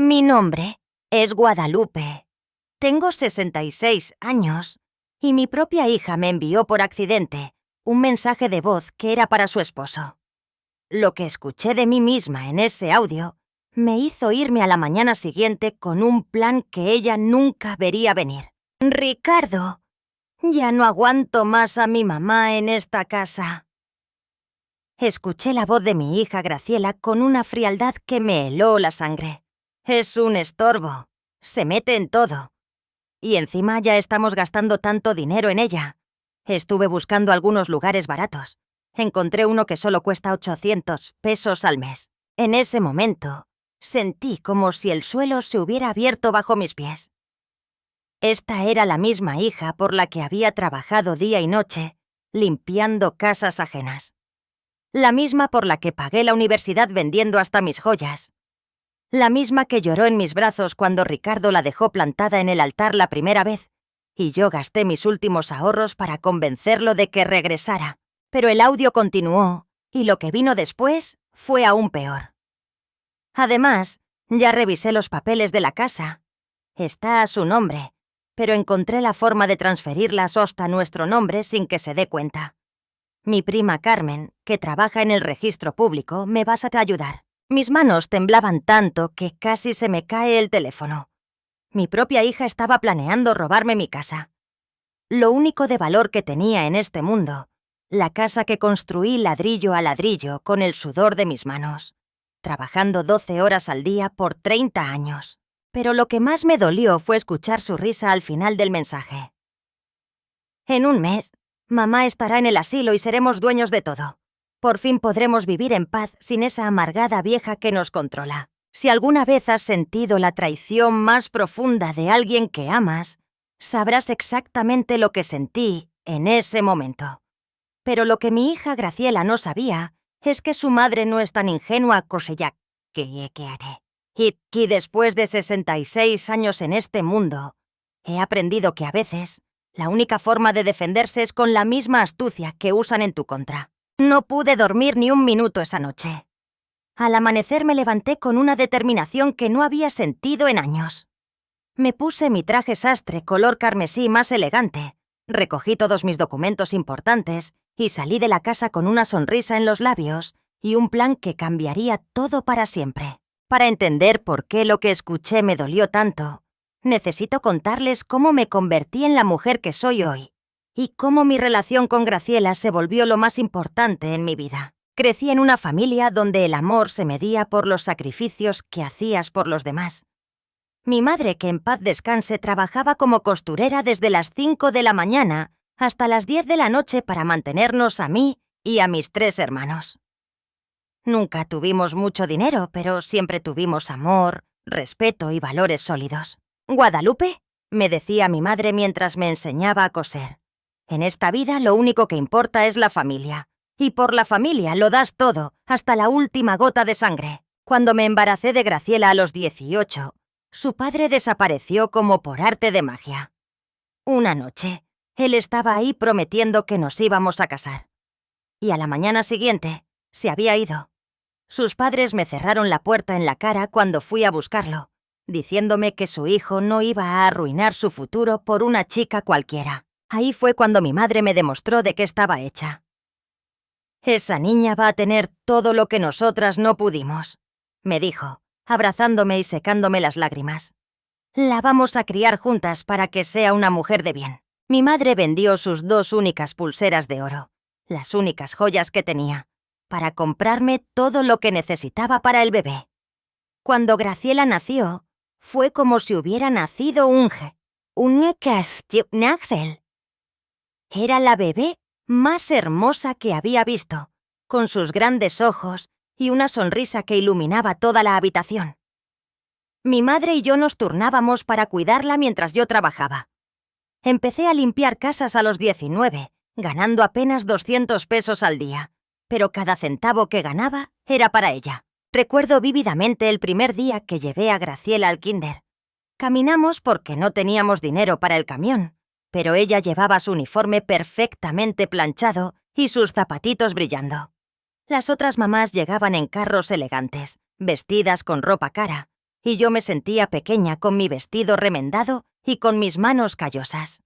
Mi nombre es Guadalupe. Tengo 66 años y mi propia hija me envió por accidente un mensaje de voz que era para su esposo. Lo que escuché de mí misma en ese audio me hizo irme a la mañana siguiente con un plan que ella nunca vería venir. Ricardo, ya no aguanto más a mi mamá en esta casa. Escuché la voz de mi hija Graciela con una frialdad que me heló la sangre. Es un estorbo. Se mete en todo. Y encima ya estamos gastando tanto dinero en ella. Estuve buscando algunos lugares baratos. Encontré uno que solo cuesta 800 pesos al mes. En ese momento, sentí como si el suelo se hubiera abierto bajo mis pies. Esta era la misma hija por la que había trabajado día y noche, limpiando casas ajenas. La misma por la que pagué la universidad vendiendo hasta mis joyas. La misma que lloró en mis brazos cuando Ricardo la dejó plantada en el altar la primera vez, y yo gasté mis últimos ahorros para convencerlo de que regresara. Pero el audio continuó, y lo que vino después fue aún peor. Además, ya revisé los papeles de la casa. Está a su nombre, pero encontré la forma de transferir la sosta a nuestro nombre sin que se dé cuenta. Mi prima Carmen, que trabaja en el registro público, me va a ayudar. Mis manos temblaban tanto que casi se me cae el teléfono. Mi propia hija estaba planeando robarme mi casa. Lo único de valor que tenía en este mundo, la casa que construí ladrillo a ladrillo con el sudor de mis manos, trabajando 12 horas al día por 30 años. Pero lo que más me dolió fue escuchar su risa al final del mensaje. En un mes, mamá estará en el asilo y seremos dueños de todo. Por fin podremos vivir en paz sin esa amargada vieja que nos controla. Si alguna vez has sentido la traición más profunda de alguien que amas, sabrás exactamente lo que sentí en ese momento. Pero lo que mi hija Graciela no sabía es que su madre no es tan ingenua cosella que haré. Y que después de 66 años en este mundo, he aprendido que a veces la única forma de defenderse es con la misma astucia que usan en tu contra. No pude dormir ni un minuto esa noche. Al amanecer me levanté con una determinación que no había sentido en años. Me puse mi traje sastre color carmesí más elegante, recogí todos mis documentos importantes y salí de la casa con una sonrisa en los labios y un plan que cambiaría todo para siempre. Para entender por qué lo que escuché me dolió tanto, necesito contarles cómo me convertí en la mujer que soy hoy y cómo mi relación con Graciela se volvió lo más importante en mi vida. Crecí en una familia donde el amor se medía por los sacrificios que hacías por los demás. Mi madre, que en paz descanse, trabajaba como costurera desde las 5 de la mañana hasta las 10 de la noche para mantenernos a mí y a mis 3 hermanos. Nunca tuvimos mucho dinero, pero siempre tuvimos amor, respeto y valores sólidos. «Guadalupe», me decía mi madre mientras me enseñaba a coser, «en esta vida lo único que importa es la familia, y por la familia lo das todo, hasta la última gota de sangre». Cuando me embaracé de Graciela a los 18, su padre desapareció como por arte de magia. Una noche, él estaba ahí prometiendo que nos íbamos a casar. Y a la mañana siguiente, se había ido. Sus padres me cerraron la puerta en la cara cuando fui a buscarlo, diciéndome que su hijo no iba a arruinar su futuro por una chica cualquiera. Ahí fue cuando mi madre me demostró de qué estaba hecha. «Esa niña va a tener todo lo que nosotras no pudimos», me dijo, abrazándome y secándome las lágrimas. «La vamos a criar juntas para que sea una mujer de bien». Mi madre vendió sus 2 únicas pulseras de oro, las únicas joyas que tenía, para comprarme todo lo que necesitaba para el bebé. Cuando Graciela nació, fue como si hubiera nacido un ángel. Era la bebé más hermosa que había visto, con sus grandes ojos y una sonrisa que iluminaba toda la habitación. Mi madre y yo nos turnábamos para cuidarla mientras yo trabajaba. Empecé a limpiar casas a los 19, ganando apenas 200 pesos al día, pero cada centavo que ganaba era para ella. Recuerdo vívidamente el primer día que llevé a Graciela al kinder. Caminamos porque no teníamos dinero para el camión, pero ella llevaba su uniforme perfectamente planchado y sus zapatitos brillando. Las otras mamás llegaban en carros elegantes, vestidas con ropa cara, y yo me sentía pequeña con mi vestido remendado y con mis manos callosas.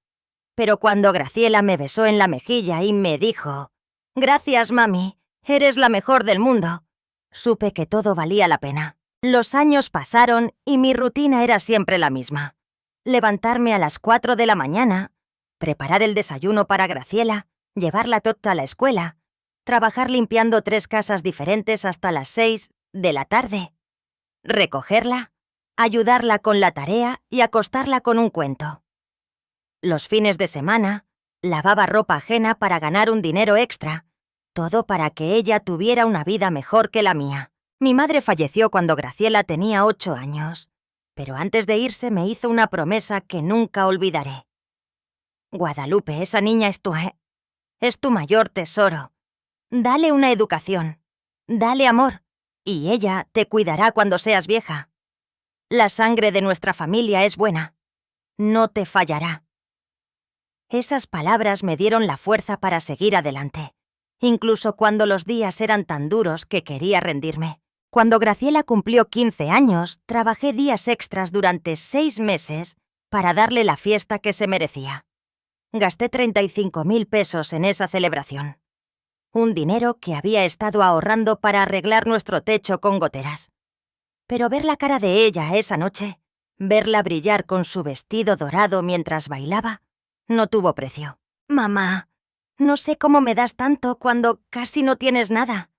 Pero cuando Graciela me besó en la mejilla y me dijo: «Gracias, mami, eres la mejor del mundo», supe que todo valía la pena. Los años pasaron y mi rutina era siempre la misma. Levantarme a las 4 de la mañana, preparar el desayuno para Graciela, llevarla tota a la escuela, trabajar limpiando 3 casas diferentes hasta las 6 de la tarde, recogerla, ayudarla con la tarea y acostarla con un cuento. Los fines de semana, lavaba ropa ajena para ganar un dinero extra, todo para que ella tuviera una vida mejor que la mía. Mi madre falleció cuando Graciela tenía 8 años, pero antes de irse me hizo una promesa que nunca olvidaré. «Guadalupe, esa niña es tu mayor tesoro. Dale una educación, dale amor, y ella te cuidará cuando seas vieja. La sangre de nuestra familia es buena. No te fallará». Esas palabras me dieron la fuerza para seguir adelante, incluso cuando los días eran tan duros que quería rendirme. Cuando Graciela cumplió 15 años, trabajé días extras durante 6 meses para darle la fiesta que se merecía. Gasté 35.000 pesos en esa celebración. Un dinero que había estado ahorrando para arreglar nuestro techo con goteras. Pero ver la cara de ella esa noche, verla brillar con su vestido dorado mientras bailaba, no tuvo precio. «Mamá, no sé cómo me das tanto cuando casi no tienes nada»,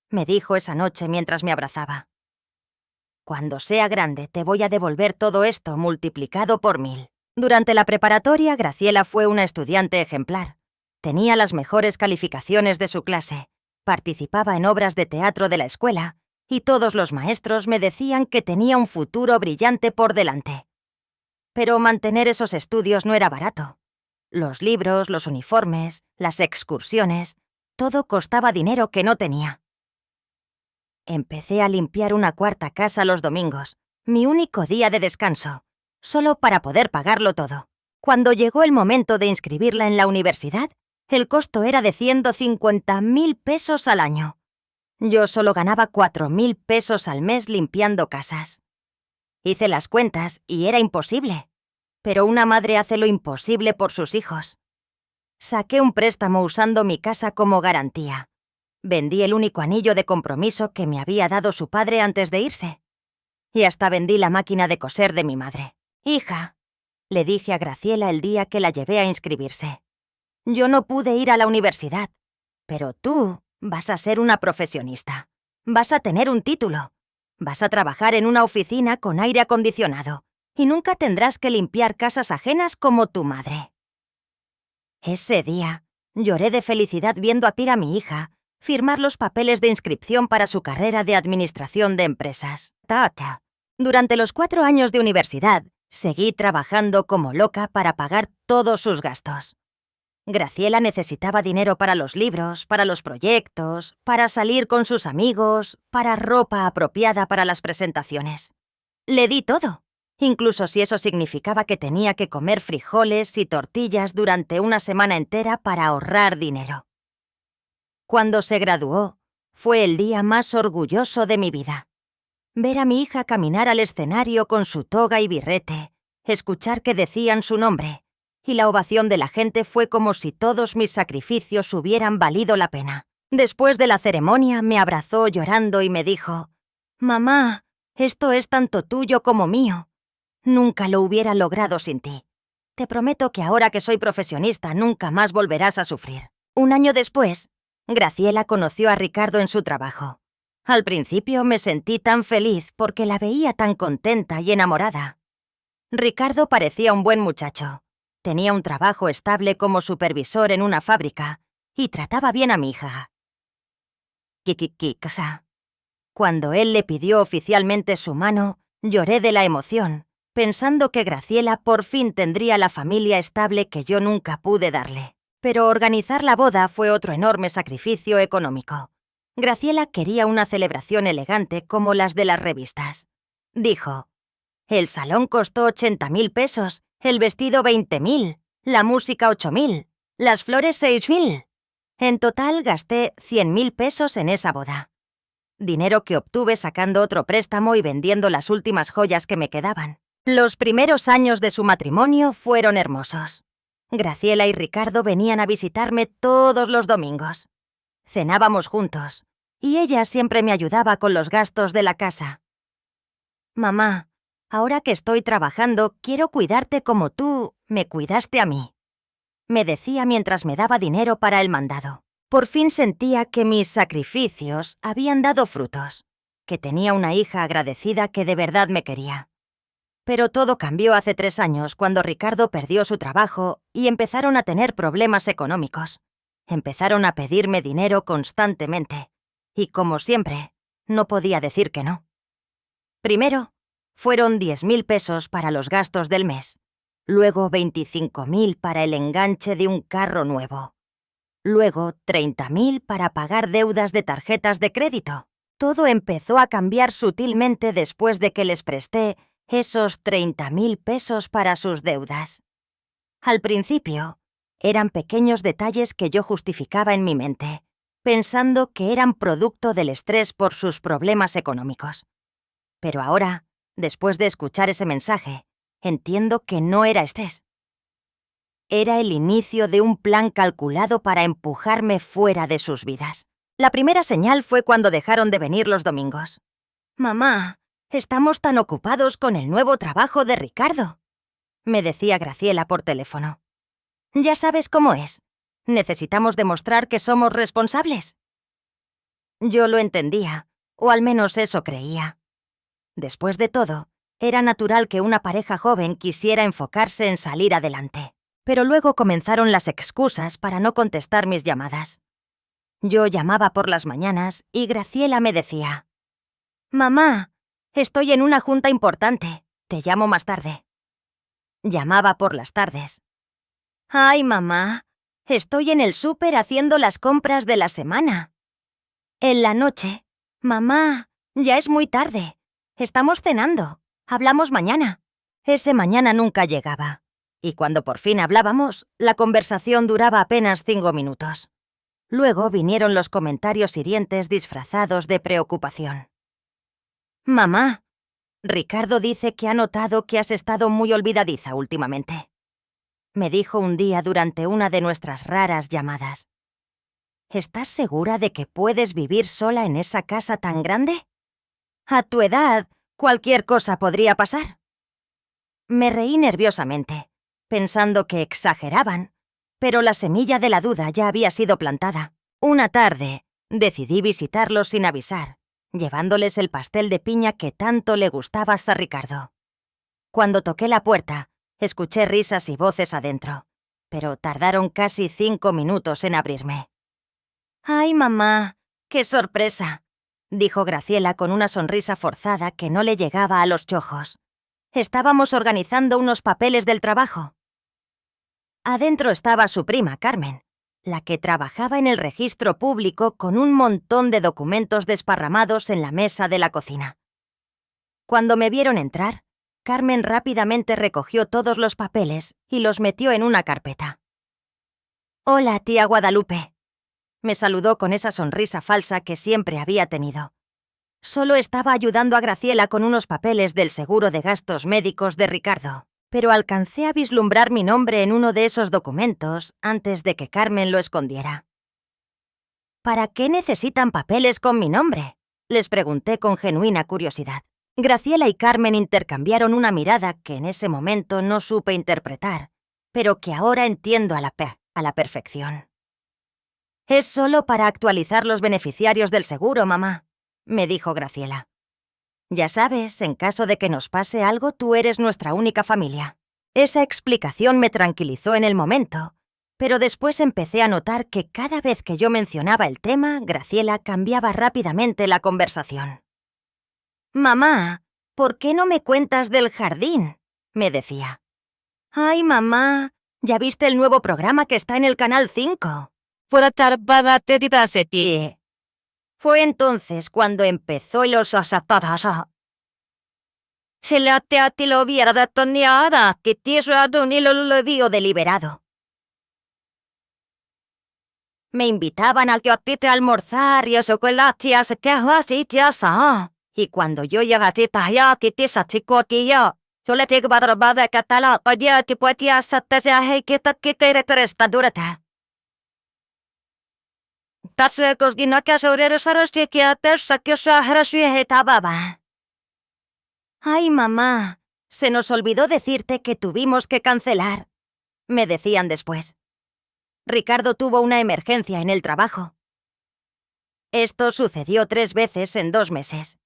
me dijo esa noche mientras me abrazaba. «Cuando sea grande te voy a devolver todo esto multiplicado por 1000». Durante la preparatoria, Graciela fue una estudiante ejemplar. Tenía las mejores calificaciones de su clase, participaba en obras de teatro de la escuela, y todos los maestros me decían que tenía un futuro brillante por delante. Pero mantener esos estudios no era barato. Los libros, los uniformes, las excursiones, todo costaba dinero que no tenía. Empecé a limpiar una 4ª casa los domingos, mi único día de descanso, solo para poder pagarlo todo. Cuando llegó el momento de inscribirla en la universidad, el costo era de 150.000 pesos al año. Yo solo ganaba 4.000 pesos al mes limpiando casas. Hice las cuentas y era imposible. Pero una madre hace lo imposible por sus hijos. Saqué un préstamo usando mi casa como garantía. Vendí el único anillo de compromiso que me había dado su padre antes de irse. Y hasta vendí la máquina de coser de mi madre. «Hija», le dije a Graciela el día que la llevé a inscribirse, «yo no pude ir a la universidad, pero tú vas a ser una profesionista. Vas a tener un título. Vas a trabajar en una oficina con aire acondicionado. Y nunca tendrás que limpiar casas ajenas como tu madre». Ese día, lloré de felicidad viendo a mi hija firmar los papeles de inscripción para su carrera de administración de empresas. Durante los 4 años de universidad, seguí trabajando como loca para pagar todos sus gastos. Graciela necesitaba dinero para los libros, para los proyectos, para salir con sus amigos, para ropa apropiada para las presentaciones. Le di todo. Incluso si eso significaba que tenía que comer frijoles y tortillas durante una semana entera para ahorrar dinero. Cuando se graduó, fue el día más orgulloso de mi vida. Ver a mi hija caminar al escenario con su toga y birrete, escuchar que decían su nombre, y la ovación de la gente fue como si todos mis sacrificios hubieran valido la pena. Después de la ceremonia, me abrazó llorando y me dijo: «Mamá, esto es tanto tuyo como mío. Nunca lo hubiera logrado sin ti. Te prometo que ahora que soy profesionista nunca más volverás a sufrir». Un año después, Graciela conoció a Ricardo en su trabajo. Al principio me sentí tan feliz porque la veía tan contenta y enamorada. Ricardo parecía un buen muchacho. Tenía un trabajo estable como supervisor en una fábrica y trataba bien a mi hija. Cuando él le pidió oficialmente su mano, lloré de la emoción, pensando que Graciela por fin tendría la familia estable que yo nunca pude darle. Pero organizar la boda fue otro enorme sacrificio económico. Graciela quería una celebración elegante como las de las revistas. Dijo: «El salón costó 80.000 pesos, el vestido 20.000, la música 8.000, las flores 6.000. En total gasté 100.000 pesos en esa boda». dinero que obtuve sacando otro préstamo y vendiendo las últimas joyas que me quedaban. Los primeros años de su matrimonio fueron hermosos. Graciela y Ricardo venían a visitarme todos los domingos. Cenábamos juntos, y ella siempre me ayudaba con los gastos de la casa. «Mamá, ahora que estoy trabajando, quiero cuidarte como tú me cuidaste a mí», me decía mientras me daba dinero para el mandado. Por fin sentía que mis sacrificios habían dado frutos, que tenía una hija agradecida que de verdad me quería. Pero todo cambió hace 3 años cuando Ricardo perdió su trabajo y empezaron a tener problemas económicos. Empezaron a pedirme dinero constantemente, y como siempre, no podía decir que no. Primero, fueron 10.000 pesos para los gastos del mes. Luego 25.000 para el enganche de un carro nuevo. Luego 30.000 para pagar deudas de tarjetas de crédito. Todo empezó a cambiar sutilmente después de que les presté esos 30.000 pesos para sus deudas. Al principio, eran pequeños detalles que yo justificaba en mi mente, pensando que eran producto del estrés por sus problemas económicos. Pero ahora, después de escuchar ese mensaje, entiendo que no era estrés. Era el inicio de un plan calculado para empujarme fuera de sus vidas. La primera señal fue cuando dejaron de venir los domingos. «Mamá, estamos tan ocupados con el nuevo trabajo de Ricardo», me decía Graciela por teléfono. «Ya sabes cómo es. Necesitamos demostrar que somos responsables». Yo lo entendía, o al menos eso creía. Después de todo, era natural que una pareja joven quisiera enfocarse en salir adelante. Pero luego comenzaron las excusas para no contestar mis llamadas. Yo llamaba por las mañanas y Graciela me decía: «Mamá, estoy en una junta importante. Te llamo más tarde». Llamaba por las tardes. «Ay, mamá, estoy en el súper haciendo las compras de la semana». En la noche: «Mamá, ya es muy tarde. Estamos cenando. Hablamos mañana». Ese mañana nunca llegaba. Y cuando por fin hablábamos, la conversación duraba apenas 5 minutos. Luego vinieron los comentarios hirientes disfrazados de preocupación. «Mamá, Ricardo dice que ha notado que has estado muy olvidadiza últimamente», me dijo un día durante una de nuestras raras llamadas. «¿Estás segura de que puedes vivir sola en esa casa tan grande? A tu edad, cualquier cosa podría pasar». Me reí nerviosamente, pensando que exageraban, pero la semilla de la duda ya había sido plantada. Una tarde, decidí visitarlos sin avisar, llevándoles el pastel de piña que tanto le gustaba a Ricardo. Cuando toqué la puerta, escuché risas y voces adentro, pero tardaron casi 5 minutos en abrirme. «Ay, mamá, qué sorpresa», dijo Graciela con una sonrisa forzada que no le llegaba a los ojos. «Estábamos organizando unos papeles del trabajo». Adentro estaba su prima, Carmen, la que trabajaba en el registro público con un montón de documentos desparramados en la mesa de la cocina. Cuando me vieron entrar, Carmen rápidamente recogió todos los papeles y los metió en una carpeta. «Hola, tía Guadalupe», me saludó con esa sonrisa falsa que siempre había tenido. Solo estaba ayudando a Graciela con unos papeles del seguro de gastos médicos de Ricardo, pero alcancé a vislumbrar mi nombre en uno de esos documentos antes de que Carmen lo escondiera. «¿Para qué necesitan papeles con mi nombre?», les pregunté con genuina curiosidad. Graciela y Carmen intercambiaron una mirada que en ese momento no supe interpretar, pero que ahora entiendo a la perfección. «Es solo para actualizar los beneficiarios del seguro, mamá», me dijo Graciela. «Ya sabes, en caso de que nos pase algo, tú eres nuestra única familia». Esa explicación me tranquilizó en el momento, pero después empecé a notar que cada vez que yo mencionaba el tema, Graciela cambiaba rápidamente la conversación. «Mamá, ¿por qué no me cuentas del jardín?», me decía. «Ay, mamá, ¿ya viste el nuevo programa que está en el Canal 5? Y fue entonces cuando empezó los asatarasa. Se la te lo hubiera datoniada, que tieso a ni lo vio deliberado. Me invitaban al a almorzar y eso con las tías que así tías. Y cuando yo llegué a ya tisa chico aquí yo le digo de catalán, oye, tipo tía satya hey que te durata. Tasche gina que sobre sarosti que te saque tababa. Ay, mamá, se nos olvidó decirte que tuvimos que cancelar, me decían después. Ricardo tuvo una emergencia en el trabajo. Esto sucedió 3 veces en 2 meses.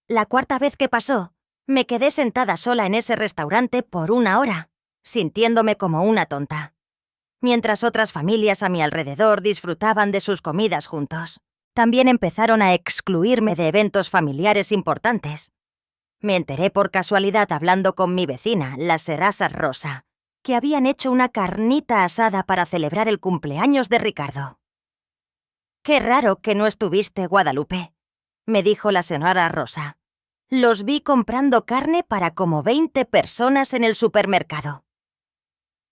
La cuarta vez que pasó, me quedé sentada sola en ese restaurante por 1 hora, sintiéndome como una tonta, mientras otras familias a mi alrededor disfrutaban de sus comidas juntos. También empezaron a excluirme de eventos familiares importantes. Me enteré por casualidad hablando con mi vecina, la Serasa Rosa, que habían hecho una carnita asada para celebrar el cumpleaños de Ricardo. «Qué raro que no estuviste, Guadalupe», me dijo la señora Rosa. «Los vi comprando carne para como 20 personas en el supermercado».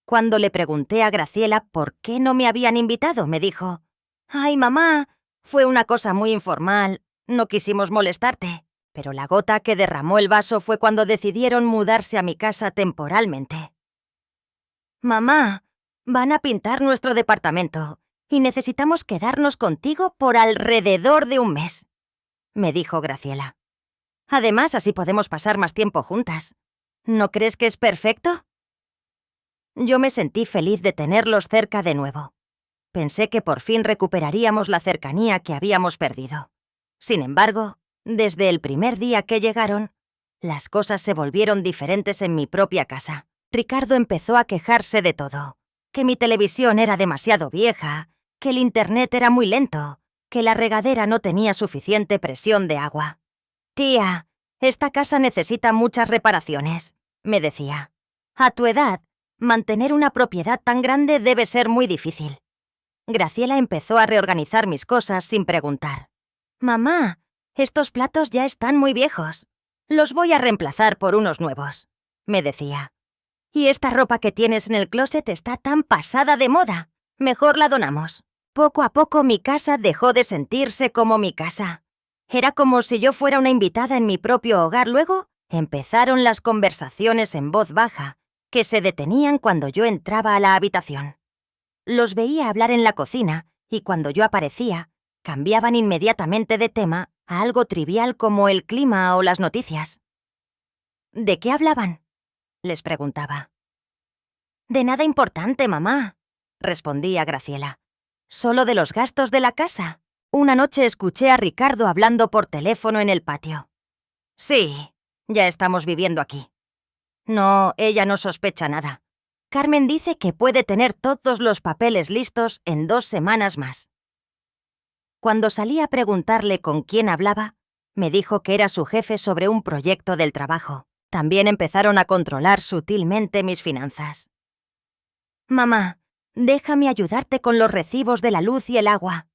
Cuando le pregunté a Graciela por qué no me habían invitado, me dijo: «Ay, mamá, fue una cosa muy informal, no quisimos molestarte». Pero la gota que derramó el vaso fue cuando decidieron mudarse a mi casa temporalmente. «Mamá, van a pintar nuestro departamento y necesitamos quedarnos contigo por alrededor de 1 mes», me dijo Graciela. «Además, así podemos pasar más tiempo juntas. ¿No crees que es perfecto?» Yo me sentí feliz de tenerlos cerca de nuevo. Pensé que por fin recuperaríamos la cercanía que habíamos perdido. Sin embargo, desde el primer día que llegaron, las cosas se volvieron diferentes en mi propia casa. Ricardo empezó a quejarse de todo. Que mi televisión era demasiado vieja, que el internet era muy lento, que la regadera no tenía suficiente presión de agua. «Tía, esta casa necesita muchas reparaciones», me decía. «A tu edad, mantener una propiedad tan grande debe ser muy difícil». Graciela empezó a reorganizar mis cosas sin preguntar. «Mamá, estos platos ya están muy viejos. Los voy a reemplazar por unos nuevos», me decía. «Y esta ropa que tienes en el closet está tan pasada de moda. Mejor la donamos». Poco a poco mi casa dejó de sentirse como mi casa. Era como si yo fuera una invitada en mi propio hogar. Luego empezaron las conversaciones en voz baja, que se detenían cuando yo entraba a la habitación. Los veía hablar en la cocina y cuando yo aparecía, cambiaban inmediatamente de tema a algo trivial como el clima o las noticias. «¿De qué hablaban?», les preguntaba. «De nada importante, mamá», respondía Graciela. «Solo de los gastos de la casa». Una noche escuché a Ricardo hablando por teléfono en el patio. «Sí, ya estamos viviendo aquí». «No, ella no sospecha nada. Carmen dice que puede tener todos los papeles listos en 2 semanas más». Cuando salí a preguntarle con quién hablaba, me dijo que era su jefe sobre un proyecto del trabajo. También empezaron a controlar sutilmente mis finanzas. «Mamá, déjame ayudarte con los recibos de la luz y el agua»,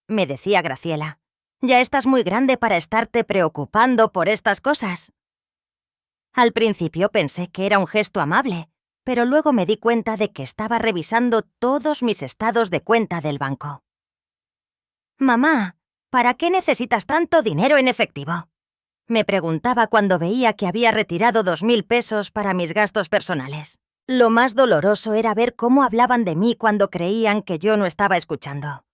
me decía Graciela. «Ya estás muy grande para estarte preocupando por estas cosas». Al principio pensé que era un gesto amable, pero luego me di cuenta de que estaba revisando todos mis estados de cuenta del banco. «Mamá, ¿para qué necesitas tanto dinero en efectivo?», me preguntaba cuando veía que había retirado 2.000 pesos para mis gastos personales. Lo más doloroso era ver cómo hablaban de mí cuando creían que yo no estaba escuchando.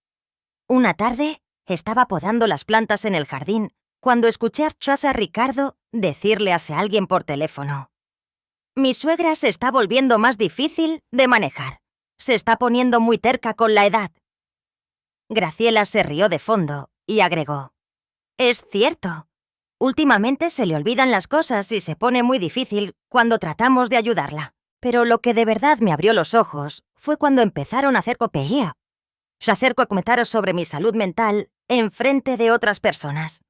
Una tarde, estaba podando las plantas en el jardín cuando escuché a Ricardo decirle a alguien por teléfono: «Mi suegra se está volviendo más difícil de manejar. Se está poniendo muy terca con la edad». Graciela se rió de fondo y agregó: «Es cierto. Últimamente se le olvidan las cosas y se pone muy difícil cuando tratamos de ayudarla». Pero lo que de verdad me abrió los ojos fue cuando empezaron a hacer comentarios sobre mi salud mental en frente de otras personas.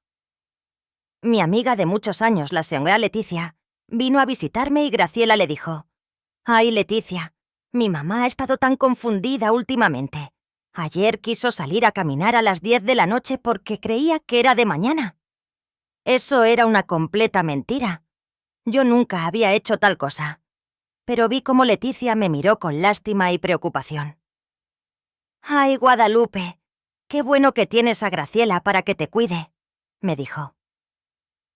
Mi amiga de muchos años, la señora Leticia, vino a visitarme y Graciela le dijo: «Ay, Leticia, mi mamá ha estado tan confundida últimamente. Ayer quiso salir a caminar a las 10 de la noche porque creía que era de mañana». Eso era una completa mentira. Yo nunca había hecho tal cosa. Pero vi cómo Leticia me miró con lástima y preocupación. «Ay, Guadalupe, qué bueno que tienes a Graciela para que te cuide», me dijo.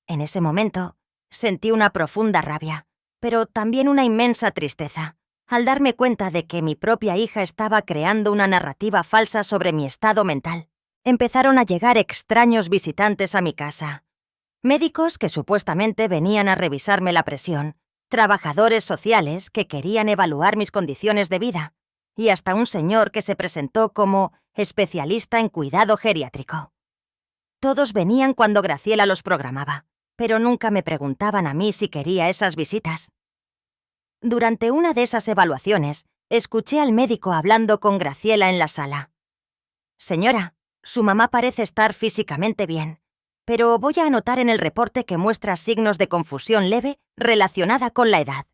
En ese momento sentí una profunda rabia, pero también una inmensa tristeza, al darme cuenta de que mi propia hija estaba creando una narrativa falsa sobre mi estado mental. Empezaron a llegar extraños visitantes a mi casa. Médicos que supuestamente venían a revisarme la presión, trabajadores sociales que querían evaluar mis condiciones de vida, y hasta un señor que se presentó como especialista en cuidado geriátrico. Todos venían cuando Graciela los programaba, pero nunca me preguntaban a mí si quería esas visitas. Durante una de esas evaluaciones, escuché al médico hablando con Graciela en la sala. «Señora, su mamá parece estar físicamente bien, pero voy a anotar en el reporte que muestra signos de confusión leve relacionada con la edad».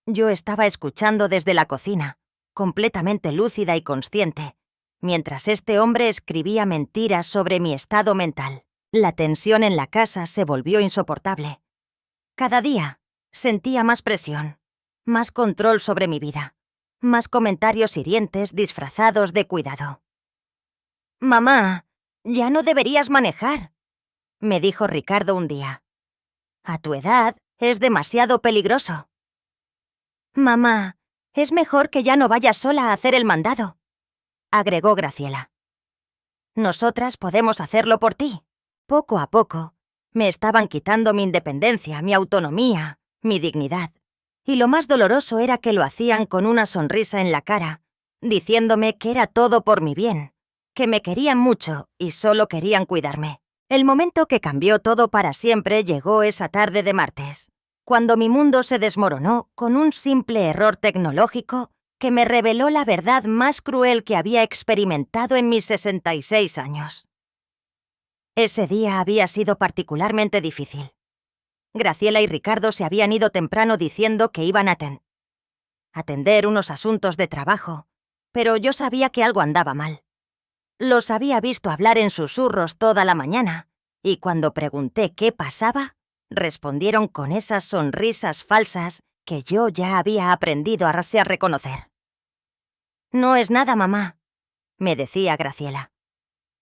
Yo estaba escuchando desde la cocina, completamente lúcida y consciente, mientras este hombre escribía mentiras sobre mi estado mental. La tensión en la casa se volvió insoportable. Cada día sentía más presión, más control sobre mi vida, más comentarios hirientes disfrazados de cuidado. «Mamá, ya no deberías manejar», me dijo Ricardo un día. «A tu edad es demasiado peligroso». «Mamá, es mejor que ya no vayas sola a hacer el mandado», agregó Graciela. «Nosotras podemos hacerlo por ti». Poco a poco, me estaban quitando mi independencia, mi autonomía, mi dignidad. Y lo más doloroso era que lo hacían con una sonrisa en la cara, diciéndome que era todo por mi bien, que me querían mucho y solo querían cuidarme. El momento que cambió todo para siempre llegó esa tarde de martes, cuando mi mundo se desmoronó con un simple error tecnológico que me reveló la verdad más cruel que había experimentado en mis 66 años. Ese día había sido particularmente difícil. Graciela y Ricardo se habían ido temprano diciendo que iban a atender unos asuntos de trabajo, pero yo sabía que algo andaba mal. Los había visto hablar en susurros toda la mañana, y cuando pregunté qué pasaba, respondieron con esas sonrisas falsas que yo ya había aprendido a reconocer. «No es nada, mamá», me decía Graciela.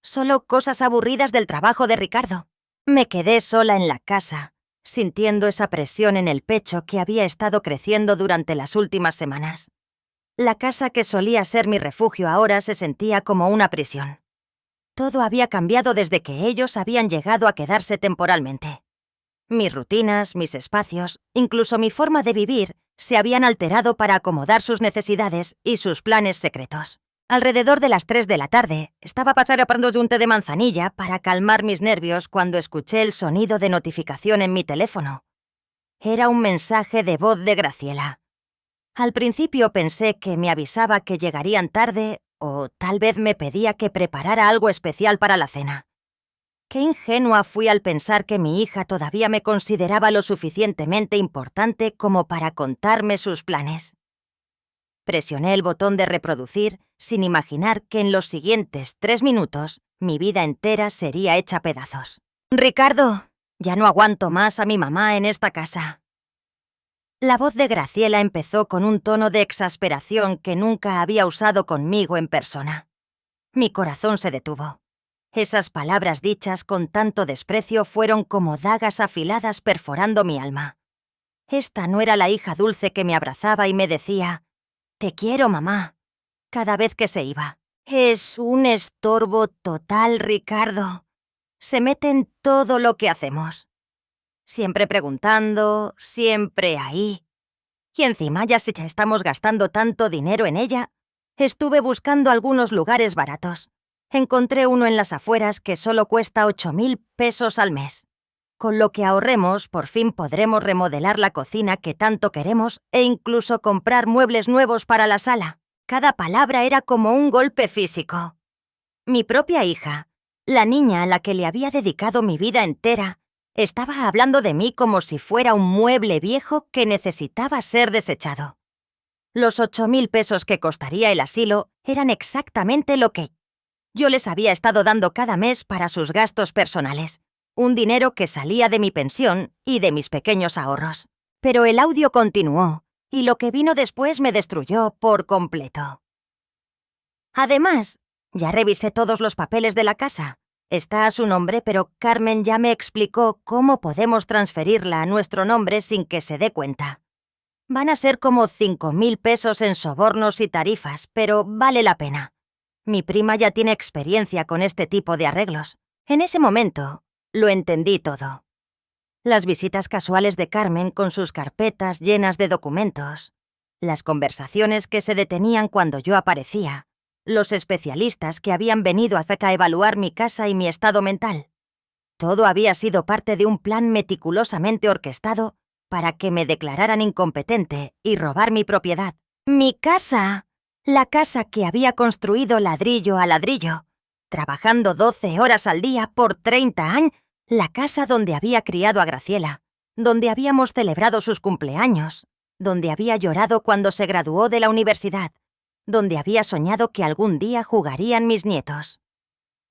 «Solo cosas aburridas del trabajo de Ricardo». Me quedé sola en la casa, sintiendo esa presión en el pecho que había estado creciendo durante las últimas semanas. La casa que solía ser mi refugio ahora se sentía como una prisión. Todo había cambiado desde que ellos habían llegado a quedarse temporalmente. Mis rutinas, mis espacios, incluso mi forma de vivir, se habían alterado para acomodar sus necesidades y sus planes secretos. Alrededor de las 3 de la tarde, estaba pasando un té de manzanilla para calmar mis nervios cuando escuché el sonido de notificación en mi teléfono. Era un mensaje de voz de Graciela. Al principio pensé que me avisaba que llegarían tarde o tal vez me pedía que preparara algo especial para la cena. Qué ingenua fui al pensar que mi hija todavía me consideraba lo suficientemente importante como para contarme sus planes. Presioné el botón de reproducir sin imaginar que en los siguientes 3 minutos mi vida entera sería hecha pedazos. «Ricardo, ya no aguanto más a mi mamá en esta casa». La voz de Graciela empezó con un tono de exasperación que nunca había usado conmigo en persona. Mi corazón se detuvo. Esas palabras dichas con tanto desprecio fueron como dagas afiladas perforando mi alma. Esta no era la hija dulce que me abrazaba y me decía: «Te quiero, mamá», cada vez que se iba. Es un estorbo total, Ricardo. Se mete en todo lo que hacemos. Siempre preguntando, siempre ahí. Y encima, ya estamos gastando tanto dinero en ella, estuve buscando algunos lugares baratos. Encontré uno en las afueras que solo cuesta 8.000 pesos al mes. Con lo que ahorremos, por fin podremos remodelar la cocina que tanto queremos e incluso comprar muebles nuevos para la sala. Cada palabra era como un golpe físico. Mi propia hija, la niña a la que le había dedicado mi vida entera, estaba hablando de mí como si fuera un mueble viejo que necesitaba ser desechado. Los 8.000 pesos que costaría el asilo eran exactamente lo que yo les había estado dando cada mes para sus gastos personales, un dinero que salía de mi pensión y de mis pequeños ahorros. Pero el audio continuó, y lo que vino después me destruyó por completo. Además, ya revisé todos los papeles de la casa. Está a su nombre, pero Carmen ya me explicó cómo podemos transferirla a nuestro nombre sin que se dé cuenta. Van a ser como 5.000 pesos en sobornos y tarifas, pero vale la pena. Mi prima ya tiene experiencia con este tipo de arreglos. En ese momento, lo entendí todo. Las visitas casuales de Carmen con sus carpetas llenas de documentos, las conversaciones que se detenían cuando yo aparecía, los especialistas que habían venido a evaluar mi casa y mi estado mental. Todo había sido parte de un plan meticulosamente orquestado para que me declararan incompetente y robar mi propiedad. Mi casa, la casa que había construido ladrillo a ladrillo, trabajando 12 horas al día por 30 años, la casa donde había criado a Graciela, donde habíamos celebrado sus cumpleaños, donde había llorado cuando se graduó de la universidad, donde había soñado que algún día jugarían mis nietos.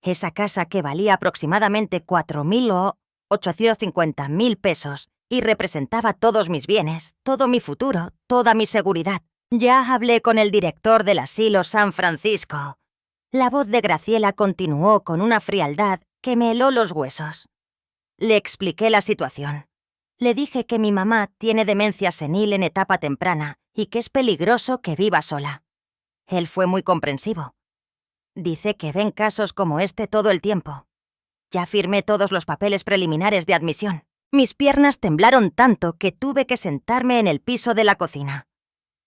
Esa casa que valía aproximadamente 4.000 o 850.000 pesos y representaba todos mis bienes, todo mi futuro, toda mi seguridad. Ya hablé con el director del asilo San Francisco. La voz de Graciela continuó con una frialdad que me heló los huesos. Le expliqué la situación. Le dije que mi mamá tiene demencia senil en etapa temprana y que es peligroso que viva sola. Él fue muy comprensivo. Dice que ven casos como este todo el tiempo. Ya firmé todos los papeles preliminares de admisión. Mis piernas temblaron tanto que tuve que sentarme en el piso de la cocina.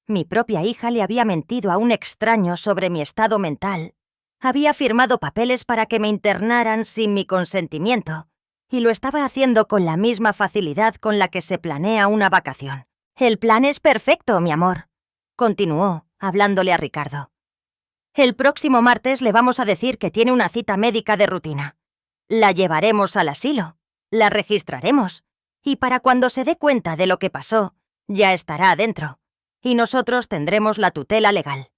Mi propia hija le había mentido a un extraño sobre mi estado mental. Había firmado papeles para que me internaran sin mi consentimiento, y lo estaba haciendo con la misma facilidad con la que se planea una vacación. El plan es perfecto, mi amor, continuó, hablándole a Ricardo. El próximo martes le vamos a decir que tiene una cita médica de rutina. La llevaremos al asilo, la registraremos, y para cuando se dé cuenta de lo que pasó, ya estará adentro, y nosotros tendremos la tutela legal.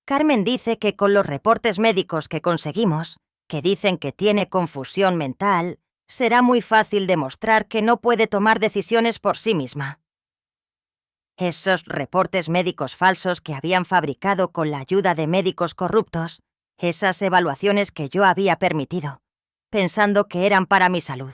Carmen dice que con los reportes médicos que conseguimos, que dicen que tiene confusión mental, será muy fácil demostrar que no puede tomar decisiones por sí misma. Esos reportes médicos falsos que habían fabricado con la ayuda de médicos corruptos, esas evaluaciones que yo había permitido, pensando que eran para mi salud.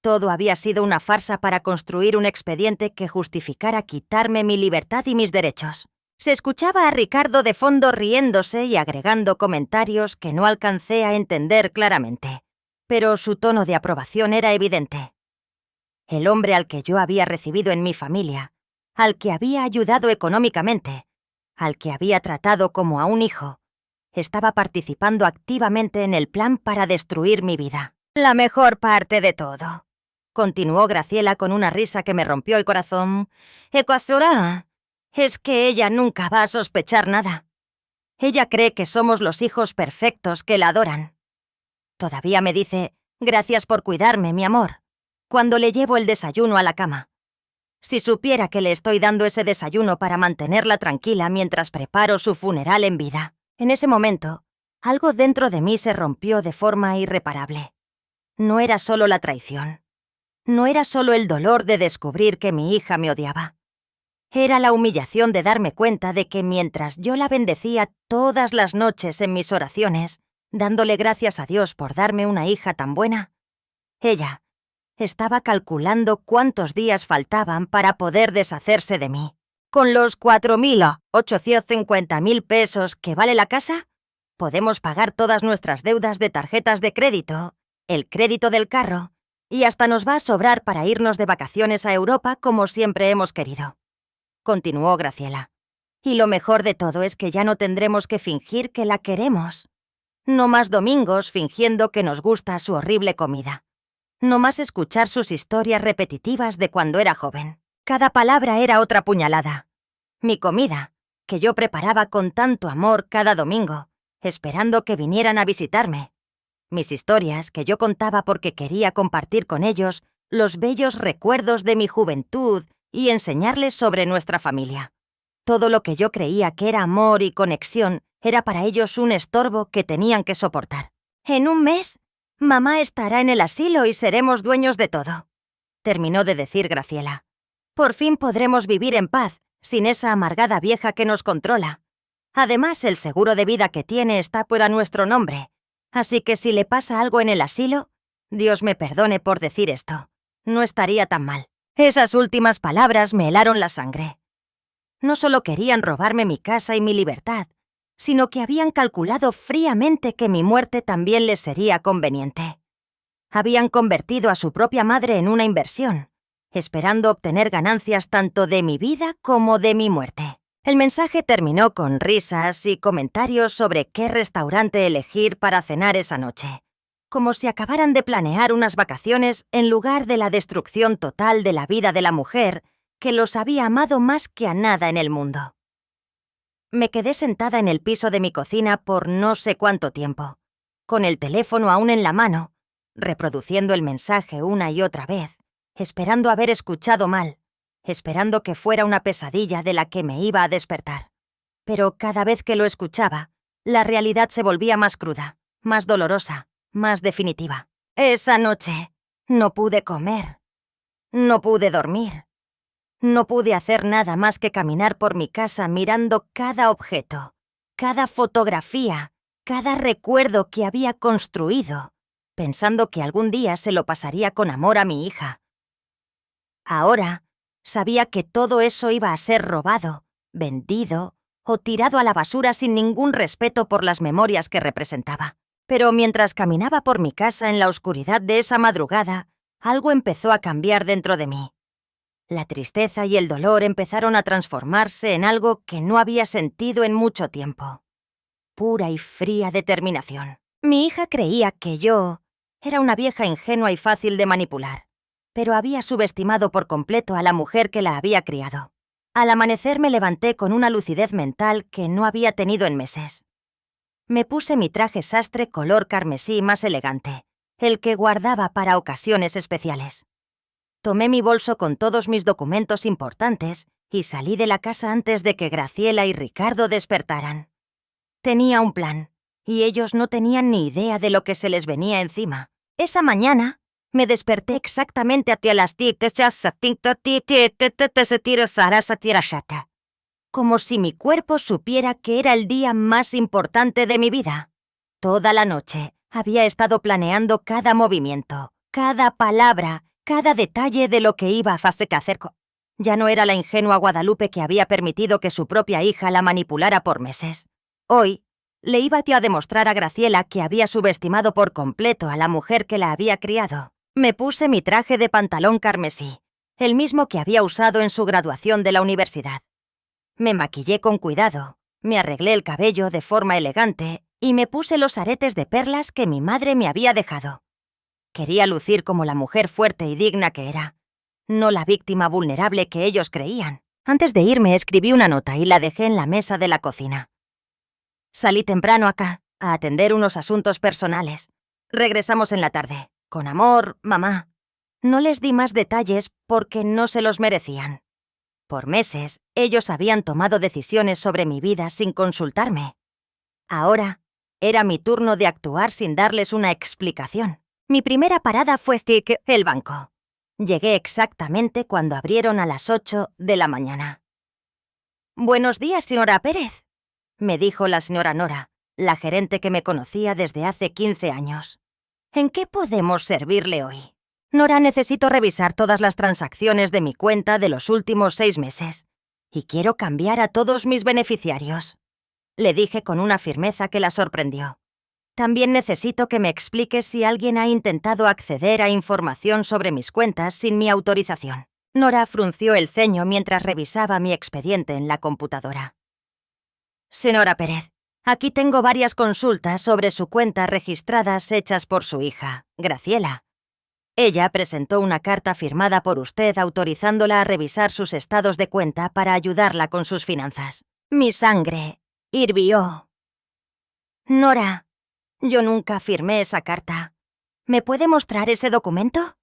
Todo había sido una farsa para construir un expediente que justificara quitarme mi libertad y mis derechos. Se escuchaba a Ricardo de fondo riéndose y agregando comentarios que no alcancé a entender claramente, pero su tono de aprobación era evidente. El hombre al que yo había recibido en mi familia, al que había ayudado económicamente, al que había tratado como a un hijo, estaba participando activamente en el plan para destruir mi vida. La mejor parte de todo, continuó Graciela con una risa que me rompió el corazón, es que ella nunca va a sospechar nada. Ella cree que somos los hijos perfectos que la adoran. Todavía me dice, gracias por cuidarme, mi amor, cuando le llevo el desayuno a la cama. Si supiera que le estoy dando ese desayuno para mantenerla tranquila mientras preparo su funeral en vida. En ese momento, algo dentro de mí se rompió de forma irreparable. No era solo la traición. No era solo el dolor de descubrir que mi hija me odiaba. Era la humillación de darme cuenta de que mientras yo la bendecía todas las noches en mis oraciones, dándole gracias a Dios por darme una hija tan buena, ella estaba calculando cuántos días faltaban para poder deshacerse de mí. Con los 4.850.000 pesos que vale la casa, podemos pagar todas nuestras deudas de tarjetas de crédito, el crédito del carro, y hasta nos va a sobrar para irnos de vacaciones a Europa como siempre hemos querido. Continuó Graciela. Y lo mejor de todo es que ya no tendremos que fingir que la queremos. No más domingos fingiendo que nos gusta su horrible comida. No más escuchar sus historias repetitivas de cuando era joven. Cada palabra era otra puñalada. Mi comida, que yo preparaba con tanto amor cada domingo, esperando que vinieran a visitarme. Mis historias, que yo contaba porque quería compartir con ellos los bellos recuerdos de mi juventud y enseñarles sobre nuestra familia. Todo lo que yo creía que era amor y conexión era para ellos un estorbo que tenían que soportar. En un mes, mamá estará en el asilo y seremos dueños de todo, terminó de decir Graciela. Por fin podremos vivir en paz, sin esa amargada vieja que nos controla. Además, el seguro de vida que tiene está por a nuestro nombre. Así que si le pasa algo en el asilo, Dios me perdone por decir esto, no estaría tan mal. Esas últimas palabras me helaron la sangre. No solo querían robarme mi casa y mi libertad, sino que habían calculado fríamente que mi muerte también les sería conveniente. Habían convertido a su propia madre en una inversión, esperando obtener ganancias tanto de mi vida como de mi muerte. El mensaje terminó con risas y comentarios sobre qué restaurante elegir para cenar esa noche, como si acabaran de planear unas vacaciones en lugar de la destrucción total de la vida de la mujer que los había amado más que a nada en el mundo. Me quedé sentada en el piso de mi cocina por no sé cuánto tiempo, con el teléfono aún en la mano, reproduciendo el mensaje una y otra vez, esperando haber escuchado mal, esperando que fuera una pesadilla de la que me iba a despertar. Pero cada vez que lo escuchaba, la realidad se volvía más cruda, más dolorosa, más definitiva. Esa noche no pude comer, no pude dormir. No pude hacer nada más que caminar por mi casa mirando cada objeto, cada fotografía, cada recuerdo que había construido, pensando que algún día se lo pasaría con amor a mi hija. Ahora sabía que todo eso iba a ser robado, vendido o tirado a la basura sin ningún respeto por las memorias que representaba. Pero mientras caminaba por mi casa en la oscuridad de esa madrugada, algo empezó a cambiar dentro de mí. La tristeza y el dolor empezaron a transformarse en algo que no había sentido en mucho tiempo. Pura y fría determinación. Mi hija creía que yo era una vieja ingenua y fácil de manipular, pero había subestimado por completo a la mujer que la había criado. Al amanecer me levanté con una lucidez mental que no había tenido en meses. Me puse mi traje sastre color carmesí más elegante, el que guardaba para ocasiones especiales. Tomé mi bolso con todos mis documentos importantes y salí de la casa antes de que Graciela y Ricardo despertaran. Tenía un plan, y ellos no tenían ni idea de lo que se les venía encima. Esa mañana me desperté exactamente hacia las como si mi cuerpo supiera que era el día más importante de mi vida. Toda la noche había estado planeando cada movimiento, cada palabra, cada detalle de lo que iba a hacer. Ya no era la ingenua Guadalupe que había permitido que su propia hija la manipulara por meses. Hoy, le iba a demostrar a Graciela que había subestimado por completo a la mujer que la había criado. Me puse mi traje de pantalón carmesí, el mismo que había usado en su graduación de la universidad. Me maquillé con cuidado, me arreglé el cabello de forma elegante y me puse los aretes de perlas que mi madre me había dejado. Quería lucir como la mujer fuerte y digna que era, no la víctima vulnerable que ellos creían. Antes de irme escribí una nota y la dejé en la mesa de la cocina. Salí temprano acá, a atender unos asuntos personales. Regresamos en la tarde. Con amor, mamá. No les di más detalles porque no se los merecían. Por meses, ellos habían tomado decisiones sobre mi vida sin consultarme. Ahora, era mi turno de actuar sin darles una explicación. Mi primera parada fue el banco. Llegué exactamente cuando abrieron a las 8 de la mañana. «Buenos días, señora Pérez», me dijo la señora Nora, la gerente que me conocía desde hace 15 años. «¿En qué podemos servirle hoy?» «Nora, necesito revisar todas las transacciones de mi cuenta de los últimos 6 meses. Y quiero cambiar a todos mis beneficiarios», le dije con una firmeza que la sorprendió. «También necesito que me expliques si alguien ha intentado acceder a información sobre mis cuentas sin mi autorización». Nora frunció el ceño mientras revisaba mi expediente en la computadora. «Señora Pérez, aquí tengo varias consultas sobre su cuenta registradas hechas por su hija, Graciela. Ella presentó una carta firmada por usted autorizándola a revisar sus estados de cuenta para ayudarla con sus finanzas. Mi sangre hirvió. Nora, yo nunca firmé esa carta. ¿Me puede mostrar ese documento?»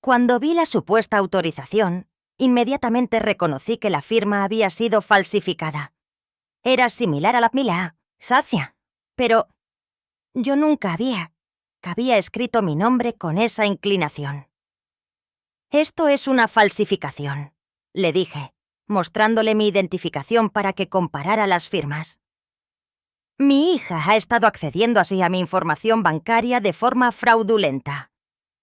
Cuando vi la supuesta autorización, inmediatamente reconocí que la firma había sido falsificada. Era similar a la mía, Sasha, pero yo nunca había escrito mi nombre con esa inclinación. «Esto es una falsificación», le dije, mostrándole mi identificación para que comparara las firmas. Mi hija ha estado accediendo así a mi información bancaria de forma fraudulenta.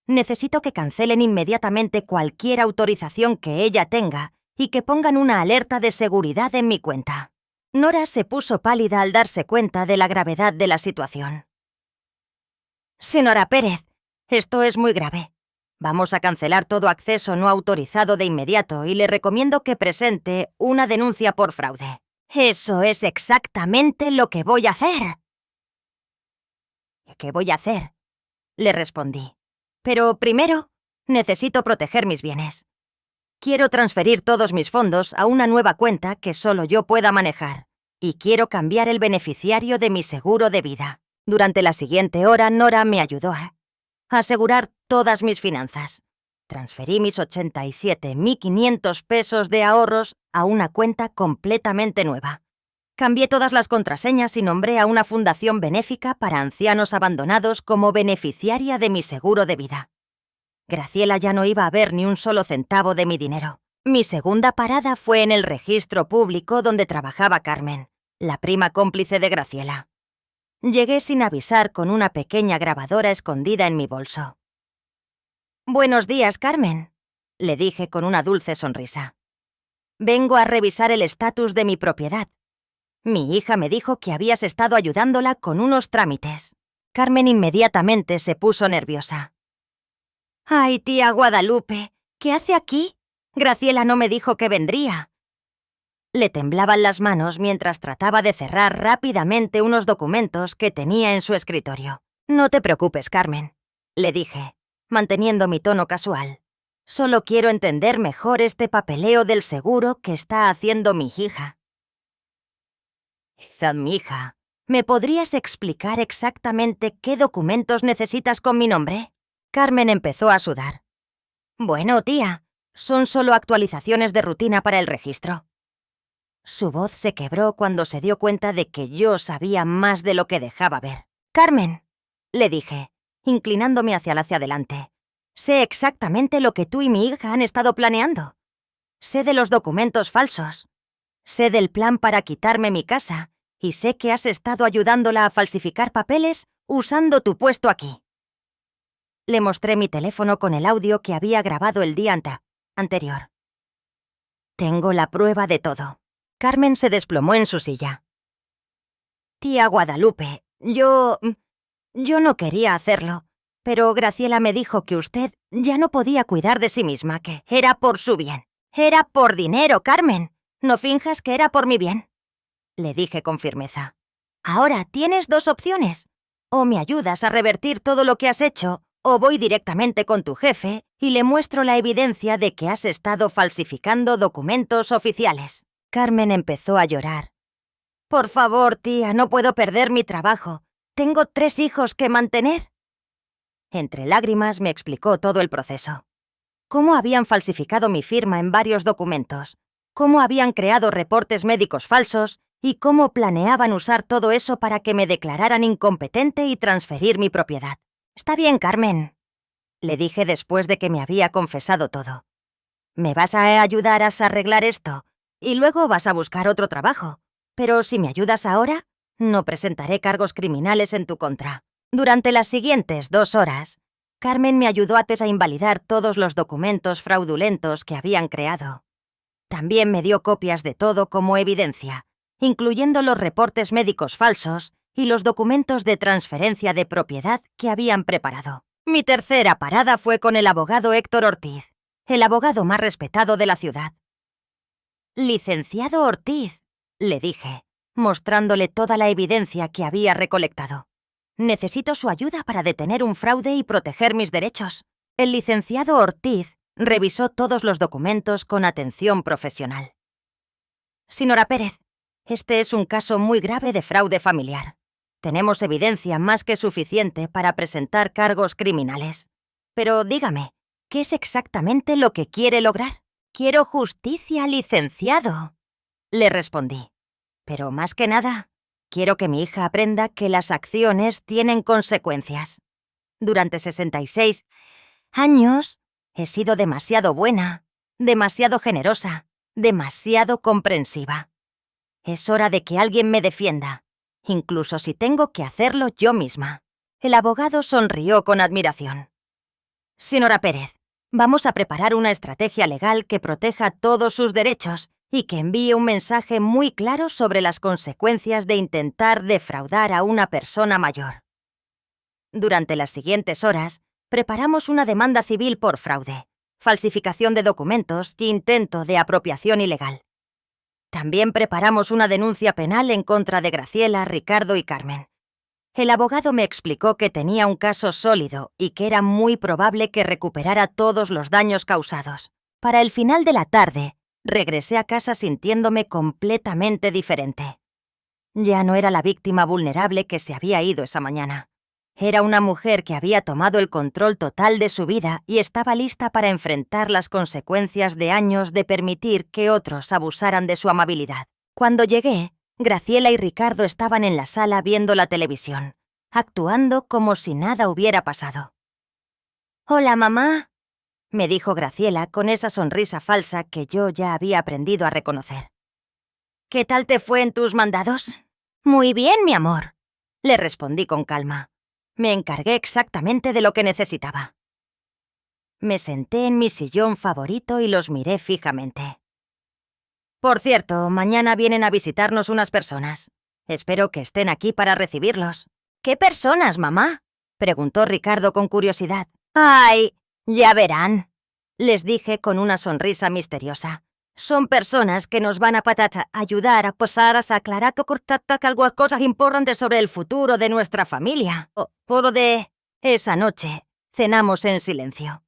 Necesito que cancelen inmediatamente cualquier autorización que ella tenga y que pongan una alerta de seguridad en mi cuenta. Nora se puso pálida al darse cuenta de la gravedad de la situación. Señora Pérez, esto es muy grave. Vamos a cancelar todo acceso no autorizado de inmediato y le recomiendo que presente una denuncia por fraude. Eso es exactamente lo que voy a hacer. ¿Qué voy a hacer? Le respondí. Pero primero, necesito proteger mis bienes. Quiero transferir todos mis fondos a una nueva cuenta que solo yo pueda manejar. Y quiero cambiar el beneficiario de mi seguro de vida. Durante la siguiente hora, Nora me ayudó a asegurar todas mis finanzas. Transferí mis 87.500 pesos de ahorros a una cuenta completamente nueva. Cambié todas las contraseñas y nombré a una fundación benéfica para ancianos abandonados como beneficiaria de mi seguro de vida. Graciela ya no iba a ver ni un solo centavo de mi dinero. Mi segunda parada fue en el registro público donde trabajaba Carmen, la prima cómplice de Graciela. Llegué sin avisar con una pequeña grabadora escondida en mi bolso. «Buenos días, Carmen», le dije con una dulce sonrisa. «Vengo a revisar el estatus de mi propiedad. Mi hija me dijo que habías estado ayudándola con unos trámites». Carmen inmediatamente se puso nerviosa. «Ay, tía Guadalupe, ¿qué hace aquí? Graciela no me dijo que vendría». Le temblaban las manos mientras trataba de cerrar rápidamente unos documentos que tenía en su escritorio. «No te preocupes, Carmen», le dije, manteniendo mi tono casual. «Solo quiero entender mejor este papeleo del seguro que está haciendo mi hija». «Mi hija, ¿me podrías explicar exactamente qué documentos necesitas con mi nombre?» Carmen empezó a sudar. «Bueno, tía, son solo actualizaciones de rutina para el registro». Su voz se quebró cuando se dio cuenta de que yo sabía más de lo que dejaba ver. «Carmen», le dije, inclinándome hacia adelante, «sé exactamente lo que tú y mi hija han estado planeando. Sé de los documentos falsos. Sé del plan para quitarme mi casa y sé que has estado ayudándola a falsificar papeles usando tu puesto aquí». Le mostré mi teléfono con el audio que había grabado el día anterior. «Tengo la prueba de todo». Carmen se desplomó en su silla. «Tía Guadalupe, yo no quería hacerlo, pero Graciela me dijo que usted ya no podía cuidar de sí misma, que era por su bien. Era por dinero, Carmen. No finjas que era por mi bien», le dije con firmeza. «Ahora tienes dos opciones. O me ayudas a revertir todo lo que has hecho, o voy directamente con tu jefe y le muestro la evidencia de que has estado falsificando documentos oficiales». Carmen empezó a llorar. «Por favor, tía, no puedo perder mi trabajo. Tengo 3 hijos que mantener». Entre lágrimas me explicó todo el proceso. Cómo habían falsificado mi firma en varios documentos, cómo habían creado reportes médicos falsos y cómo planeaban usar todo eso para que me declararan incompetente y transferir mi propiedad. «Está bien, Carmen», le dije después de que me había confesado todo. «Me vas a ayudar a arreglar esto y luego vas a buscar otro trabajo. Pero si me ayudas ahora, no presentaré cargos criminales en tu contra». Durante las siguientes 2 horas, Carmen me ayudó a invalidar todos los documentos fraudulentos que habían creado. También me dio copias de todo como evidencia, incluyendo los reportes médicos falsos y los documentos de transferencia de propiedad que habían preparado. Mi tercera parada fue con el abogado Héctor Ortiz, el abogado más respetado de la ciudad. «Licenciado Ortiz», le dije, mostrándole toda la evidencia que había recolectado. «Necesito su ayuda para detener un fraude y proteger mis derechos». El licenciado Ortiz revisó todos los documentos con atención profesional. «Señora Pérez, este es un caso muy grave de fraude familiar. Tenemos evidencia más que suficiente para presentar cargos criminales. Pero dígame, ¿qué es exactamente lo que quiere lograr?» «Quiero justicia, licenciado», le respondí. «Pero más que nada, quiero que mi hija aprenda que las acciones tienen consecuencias. Durante 66 años he sido demasiado buena, demasiado generosa, demasiado comprensiva. Es hora de que alguien me defienda, incluso si tengo que hacerlo yo misma. El abogado sonrió con admiración. Señora Pérez, vamos a preparar una estrategia legal que proteja todos sus derechos y que envíe un mensaje muy claro sobre las consecuencias de intentar defraudar a una persona mayor. Durante las siguientes horas, preparamos una demanda civil por fraude, falsificación de documentos y intento de apropiación ilegal. También preparamos una denuncia penal en contra de Graciela, Ricardo y Carmen. El abogado me explicó que tenía un caso sólido y que era muy probable que recuperara todos los daños causados. Para el final de la tarde, regresé a casa sintiéndome completamente diferente. Ya no era la víctima vulnerable que se había ido esa mañana. Era una mujer que había tomado el control total de su vida y estaba lista para enfrentar las consecuencias de años de permitir que otros abusaran de su amabilidad. Cuando llegué, Graciela y Ricardo estaban en la sala viendo la televisión, actuando como si nada hubiera pasado. «Hola, mamá», me dijo Graciela con esa sonrisa falsa que yo ya había aprendido a reconocer. «¿Qué tal te fue en tus mandados?» «Muy bien, mi amor», le respondí con calma. Me encargué exactamente de lo que necesitaba. Me senté en mi sillón favorito y los miré fijamente. «Por cierto, mañana vienen a visitarnos unas personas. Espero que estén aquí para recibirlos». «¿Qué personas, mamá?», preguntó Ricardo con curiosidad. «Ay, ya verán», les dije con una sonrisa misteriosa. «Son personas que nos van a ayudar a pasar a aclarar algunas cosas importantes sobre el futuro de nuestra familia. Por de...» Esa noche cenamos en silencio.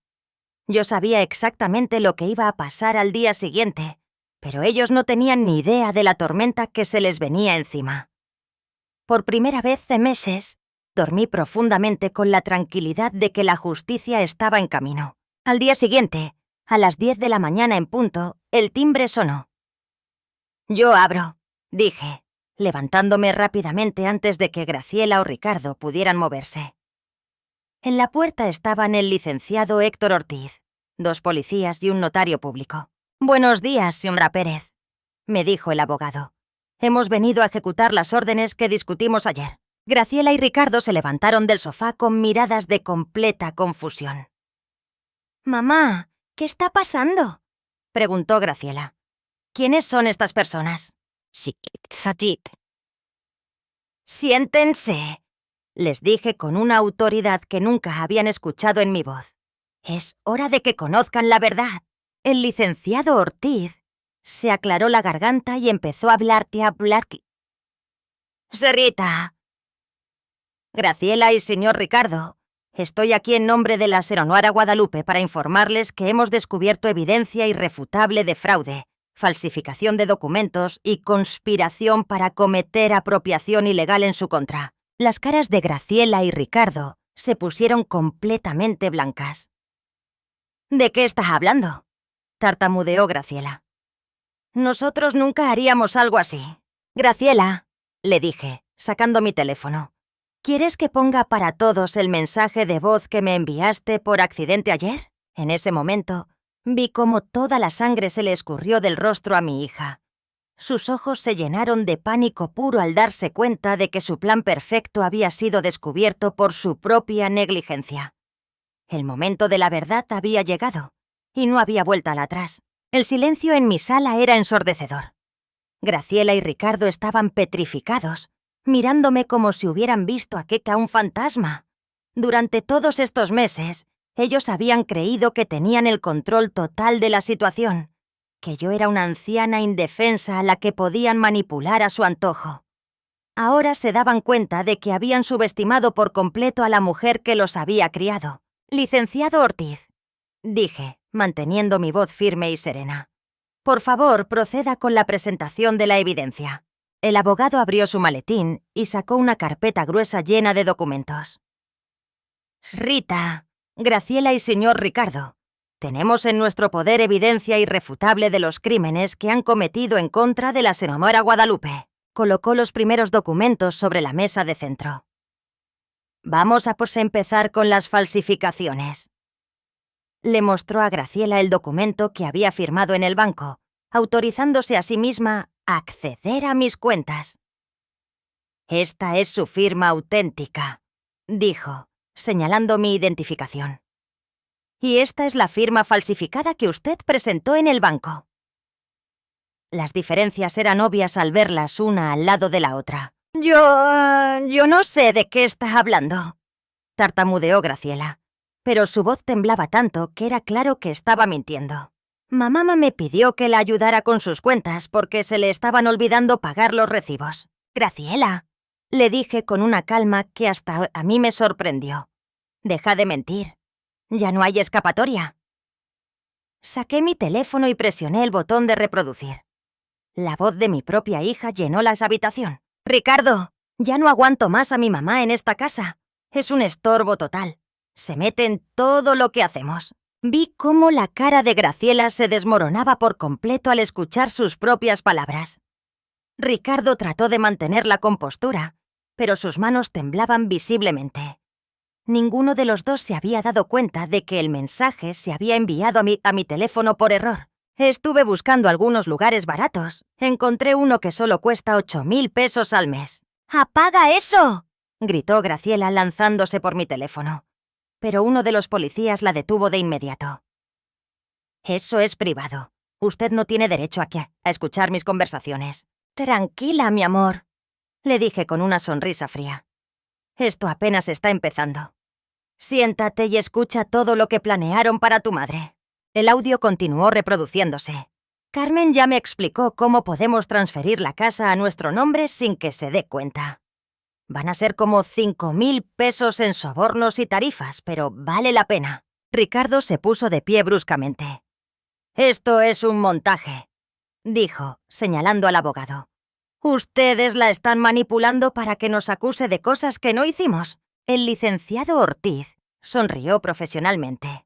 Yo sabía exactamente lo que iba a pasar al día siguiente, pero ellos no tenían ni idea de la tormenta que se les venía encima. Por primera vez en meses, dormí profundamente con la tranquilidad de que la justicia estaba en camino. Al día siguiente, a las 10 de la mañana en punto, el timbre sonó. «Yo abro», dije, levantándome rápidamente antes de que Graciela o Ricardo pudieran moverse. En la puerta estaban el licenciado Héctor Ortiz, 2 policías y un notario público. «Buenos días, señora Pérez», me dijo el abogado. «Hemos venido a ejecutar las órdenes que discutimos ayer». Graciela y Ricardo se levantaron del sofá con miradas de completa confusión. «Mamá, ¿qué está pasando?», preguntó Graciela. «¿Quiénes son estas personas?» «Siéntense», les dije con una autoridad que nunca habían escuchado en mi voz. «Es hora de que conozcan la verdad». El licenciado Ortiz se aclaró la garganta y empezó a hablar. «Serrita, Graciela y señor Ricardo, estoy aquí en nombre de la Seronuara Guadalupe para informarles que hemos descubierto evidencia irrefutable de fraude, falsificación de documentos y conspiración para cometer apropiación ilegal en su contra». Las caras de Graciela y Ricardo se pusieron completamente blancas. «¿De qué estás hablando?», tartamudeó Graciela. «Nosotros nunca haríamos algo así». «Graciela», le dije, sacando mi teléfono, ¿quieres que ponga para todos el mensaje de voz que me enviaste por accidente ayer? En ese momento, vi cómo toda la sangre se le escurrió del rostro a mi hija. Sus ojos se llenaron de pánico puro al darse cuenta de que su plan perfecto había sido descubierto por su propia negligencia. El momento de la verdad había llegado, y no había vuelta atrás. El silencio en mi sala era ensordecedor. Graciela y Ricardo estaban petrificados, mirándome como si hubieran visto a un fantasma. Durante todos estos meses, ellos habían creído que tenían el control total de la situación, que yo era una anciana indefensa a la que podían manipular a su antojo. Ahora se daban cuenta de que habían subestimado por completo a la mujer que los había criado. «Licenciado Ortiz», dije, manteniendo mi voz firme y serena, «por favor, proceda con la presentación de la evidencia». El abogado abrió su maletín y sacó una carpeta gruesa llena de documentos. «Rita, Graciela y señor Ricardo, tenemos en nuestro poder evidencia irrefutable de los crímenes que han cometido en contra de la Seronuara Guadalupe». Colocó los primeros documentos sobre la mesa de centro. «Vamos a empezar con las falsificaciones». Le mostró a Graciela el documento que había firmado en el banco, autorizándose a sí misma a acceder a mis cuentas. «Esta es su firma auténtica», dijo, señalando mi identificación. «Y esta es la firma falsificada que usted presentó en el banco». Las diferencias eran obvias al verlas una al lado de la otra. Yo no sé de qué está hablando», tartamudeó Graciela, pero su voz temblaba tanto que era claro que estaba mintiendo. «Mamá me pidió que la ayudara con sus cuentas porque se le estaban olvidando pagar los recibos». «Graciela», le dije con una calma que hasta a mí me sorprendió. «Deja de mentir. Ya no hay escapatoria». Saqué mi teléfono y presioné el botón de reproducir. La voz de mi propia hija llenó la habitación. «Ricardo, ya no aguanto más a mi mamá en esta casa. Es un estorbo total. Se mete en todo lo que hacemos». Vi cómo la cara de Graciela se desmoronaba por completo al escuchar sus propias palabras. Ricardo trató de mantener la compostura, pero sus manos temblaban visiblemente. Ninguno de los dos se había dado cuenta de que el mensaje se había enviado a mi teléfono por error. Estuve buscando algunos lugares baratos. Encontré uno que solo cuesta 8.000 pesos al mes. «¡Apaga eso!», gritó Graciela lanzándose por mi teléfono. Pero uno de los policías la detuvo de inmediato. «Eso es privado. Usted no tiene derecho a escuchar mis conversaciones». «Tranquila, mi amor», le dije con una sonrisa fría. «Esto apenas está empezando. Siéntate y escucha todo lo que planearon para tu madre». El audio continuó reproduciéndose. «Carmen ya me explicó cómo podemos transferir la casa a nuestro nombre sin que se dé cuenta. Van a ser como 5.000 pesos en sobornos y tarifas, pero vale la pena». Ricardo se puso de pie bruscamente. «Esto es un montaje», dijo, señalando al abogado. «Ustedes la están manipulando para que nos acuse de cosas que no hicimos». El licenciado Ortiz sonrió profesionalmente.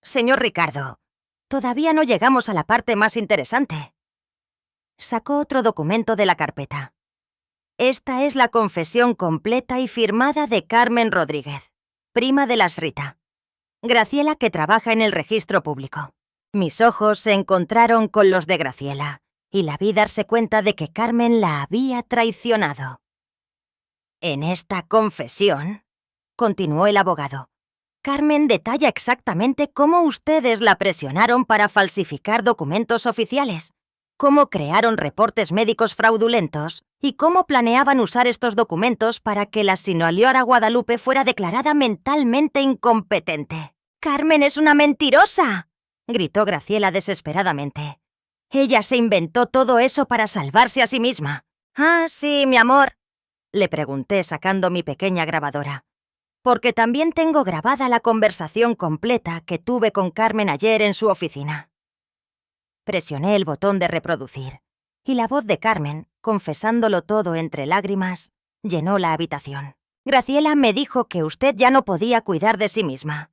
«Señor Ricardo, todavía no llegamos a la parte más interesante». Sacó otro documento de la carpeta. «Esta es la confesión completa y firmada de Carmen Rodríguez, prima de las Rita. Graciela, que trabaja en el registro público». Mis ojos se encontraron con los de Graciela y la vi darse cuenta de que Carmen la había traicionado. «En esta confesión», continuó el abogado, «Carmen detalla exactamente cómo ustedes la presionaron para falsificar documentos oficiales, cómo crearon reportes médicos fraudulentos y cómo planeaban usar estos documentos para que la señora Guadalupe fuera declarada mentalmente incompetente». «¡Carmen es una mentirosa!», gritó Graciela desesperadamente. «Ella se inventó todo eso para salvarse a sí misma». «Ah, sí, mi amor», le pregunté sacando mi pequeña grabadora. «Porque también tengo grabada la conversación completa que tuve con Carmen ayer en su oficina». Presioné el botón de reproducir, y la voz de Carmen, confesándolo todo entre lágrimas, llenó la habitación. «Graciela me dijo que usted ya no podía cuidar de sí misma.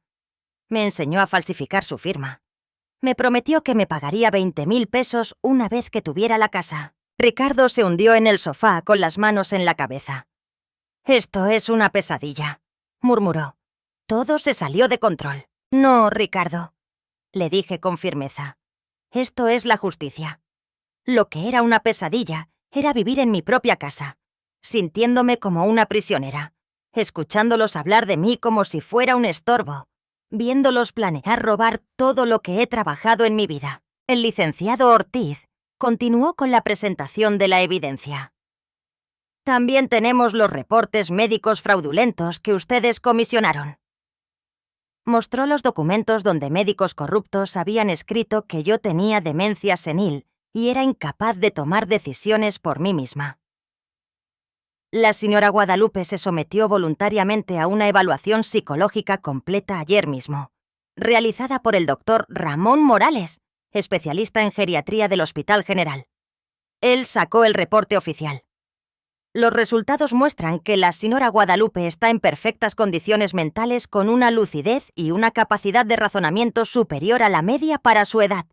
Me enseñó a falsificar su firma. Me prometió que me pagaría 20.000 pesos una vez que tuviera la casa». Ricardo se hundió en el sofá con las manos en la cabeza. «Esto es una pesadilla», murmuró. «Todo se salió de control». «No, Ricardo», le dije con firmeza. «Esto es la justicia. Lo que era una pesadilla era vivir en mi propia casa, sintiéndome como una prisionera, escuchándolos hablar de mí como si fuera un estorbo, viéndolos planear robar todo lo que he trabajado en mi vida». El licenciado Ortiz continuó con la presentación de la evidencia. «También tenemos los reportes médicos fraudulentos que ustedes comisionaron». Mostró los documentos donde médicos corruptos habían escrito que yo tenía demencia senil y era incapaz de tomar decisiones por mí misma. La señora Guadalupe se sometió voluntariamente a una evaluación psicológica completa ayer mismo, realizada por el doctor Ramón Morales, especialista en geriatría del Hospital General. Él sacó el reporte oficial. Los resultados muestran que la señora Guadalupe está en perfectas condiciones mentales, con una lucidez y una capacidad de razonamiento superior a la media para su edad.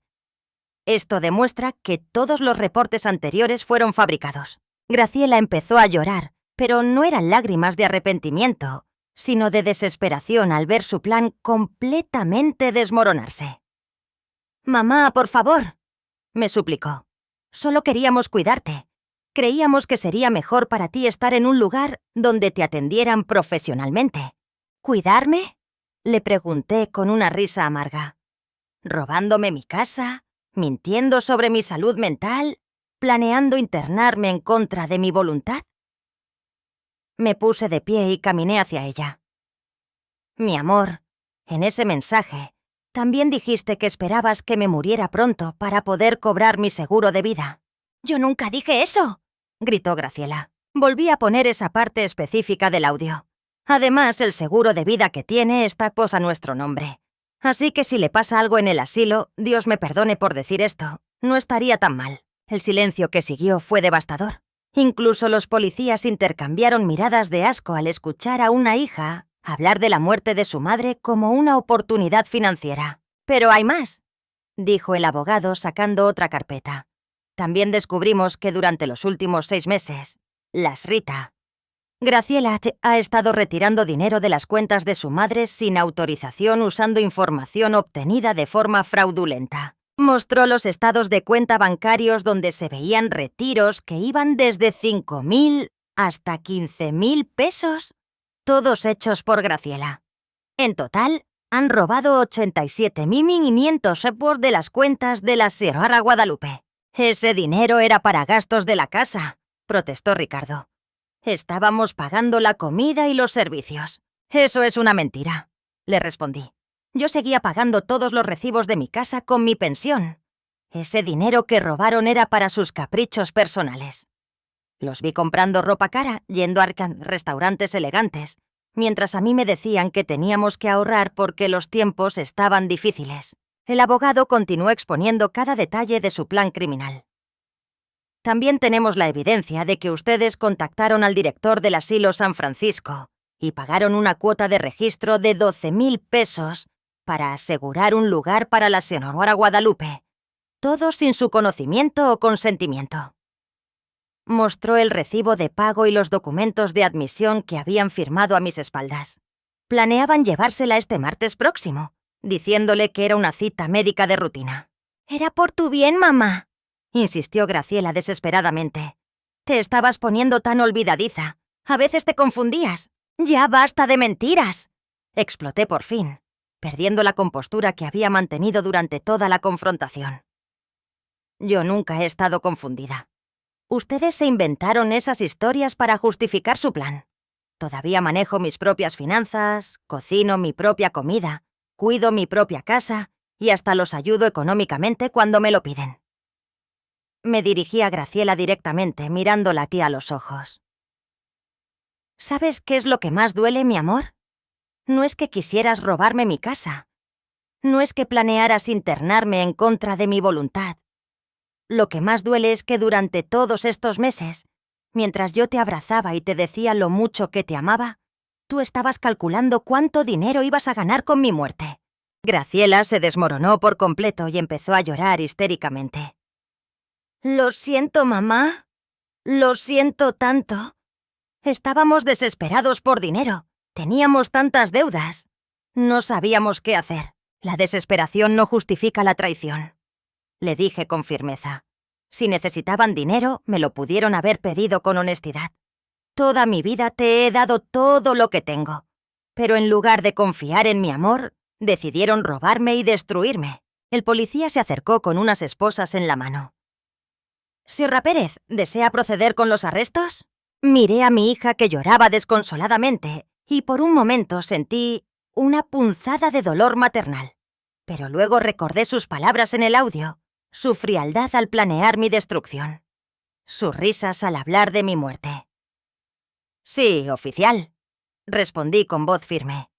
Esto demuestra que todos los reportes anteriores fueron fabricados. Graciela empezó a llorar, pero no eran lágrimas de arrepentimiento, sino de desesperación al ver su plan completamente desmoronarse. «Mamá, por favor», me suplicó. Solo queríamos cuidarte. Creíamos que sería mejor para ti estar en un lugar donde te atendieran profesionalmente. ¿Cuidarme?, le pregunté con una risa amarga. ¿Robándome mi casa? ¿Mintiendo sobre mi salud mental? ¿Planeando internarme en contra de mi voluntad? Me puse de pie y caminé hacia ella. Mi amor, en ese mensaje, también dijiste que esperabas que me muriera pronto para poder cobrar mi seguro de vida. «¡Yo nunca dije eso!», gritó Graciela. Volví a poner esa parte específica del audio. Además, el seguro de vida que tiene está a nuestro nombre. Así que si le pasa algo en el asilo, Dios me perdone por decir esto, no estaría tan mal. El silencio que siguió fue devastador. Incluso los policías intercambiaron miradas de asco al escuchar a una hija hablar de la muerte de su madre como una oportunidad financiera. «Pero hay más», dijo el abogado sacando otra carpeta. «También descubrimos que durante los últimos 6 meses, las Rita, Graciela ha estado retirando dinero de las cuentas de su madre sin autorización usando información obtenida de forma fraudulenta. Mostró los estados de cuenta bancarios donde se veían retiros que iban desde 5.000 hasta 15.000 pesos, todos hechos por Graciela. En total, han robado 87.500 euros de las cuentas de la señora Guadalupe. «Ese dinero era para gastos de la casa», protestó Ricardo. «Estábamos pagando la comida y los servicios». «Eso es una mentira», le respondí. «Yo seguía pagando todos los recibos de mi casa con mi pensión. Ese dinero que robaron era para sus caprichos personales. Los vi comprando ropa cara, yendo a restaurantes elegantes, mientras a mí me decían que teníamos que ahorrar porque los tiempos estaban difíciles». El abogado continuó exponiendo cada detalle de su plan criminal. «También tenemos la evidencia de que ustedes contactaron al director del asilo San Francisco y pagaron una cuota de registro de 12.000 pesos para asegurar un lugar para la señora Guadalupe, todo sin su conocimiento o consentimiento». Mostró el recibo de pago y los documentos de admisión que habían firmado a mis espaldas. Planeaban llevársela este martes próximo, diciéndole que era una cita médica de rutina. «Era por tu bien, mamá», insistió Graciela desesperadamente. «Te estabas poniendo tan olvidadiza. A veces te confundías. ¡Ya basta de mentiras!», exploté por fin, perdiendo la compostura que había mantenido durante toda la confrontación. «Yo nunca he estado confundida. Ustedes se inventaron esas historias para justificar su plan. Todavía manejo mis propias finanzas, cocino mi propia comida, cuido mi propia casa y hasta los ayudo económicamente cuando me lo piden». Me dirigí a Graciela directamente, mirándola aquí a los ojos. «¿Sabes qué es lo que más duele, mi amor? No es que quisieras robarme mi casa. No es que planearas internarme en contra de mi voluntad. Lo que más duele es que durante todos estos meses, mientras yo te abrazaba y te decía lo mucho que te amaba, tú estabas calculando cuánto dinero ibas a ganar con mi muerte». Graciela se desmoronó por completo y empezó a llorar histéricamente. «Lo siento, mamá. Lo siento tanto. Estábamos desesperados por dinero. Teníamos tantas deudas. No sabíamos qué hacer. La desesperación no justifica la traición», le dije con firmeza. «Si necesitaban dinero, me lo pudieron haber pedido con honestidad. Toda mi vida te he dado todo lo que tengo. Pero en lugar de confiar en mi amor, decidieron robarme y destruirme». El policía se acercó con unas esposas en la mano. «Señora Pérez, ¿desea proceder con los arrestos?». Miré a mi hija que lloraba desconsoladamente y por un momento sentí una punzada de dolor maternal. Pero luego recordé sus palabras en el audio, su frialdad al planear mi destrucción, sus risas al hablar de mi muerte. «Sí, oficial», respondí con voz firme.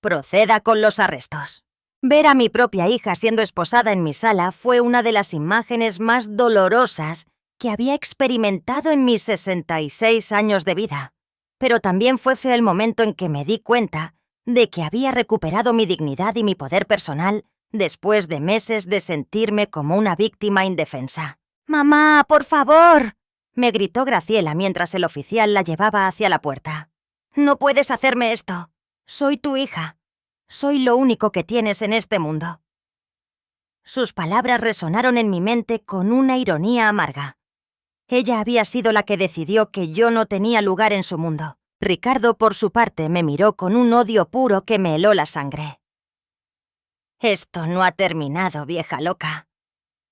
«Proceda con los arrestos». Ver a mi propia hija siendo esposada en mi sala fue una de las imágenes más dolorosas que había experimentado en mis 66 años de vida. Pero también fue feo el momento en que me di cuenta de que había recuperado mi dignidad y mi poder personal después de meses de sentirme como una víctima indefensa. «Mamá, por favor», me gritó Graciela mientras el oficial la llevaba hacia la puerta. «No puedes hacerme esto. Soy tu hija. Soy lo único que tienes en este mundo». Sus palabras resonaron en mi mente con una ironía amarga. Ella había sido la que decidió que yo no tenía lugar en su mundo. Ricardo, por su parte, me miró con un odio puro que me heló la sangre. «Esto no ha terminado, vieja loca»,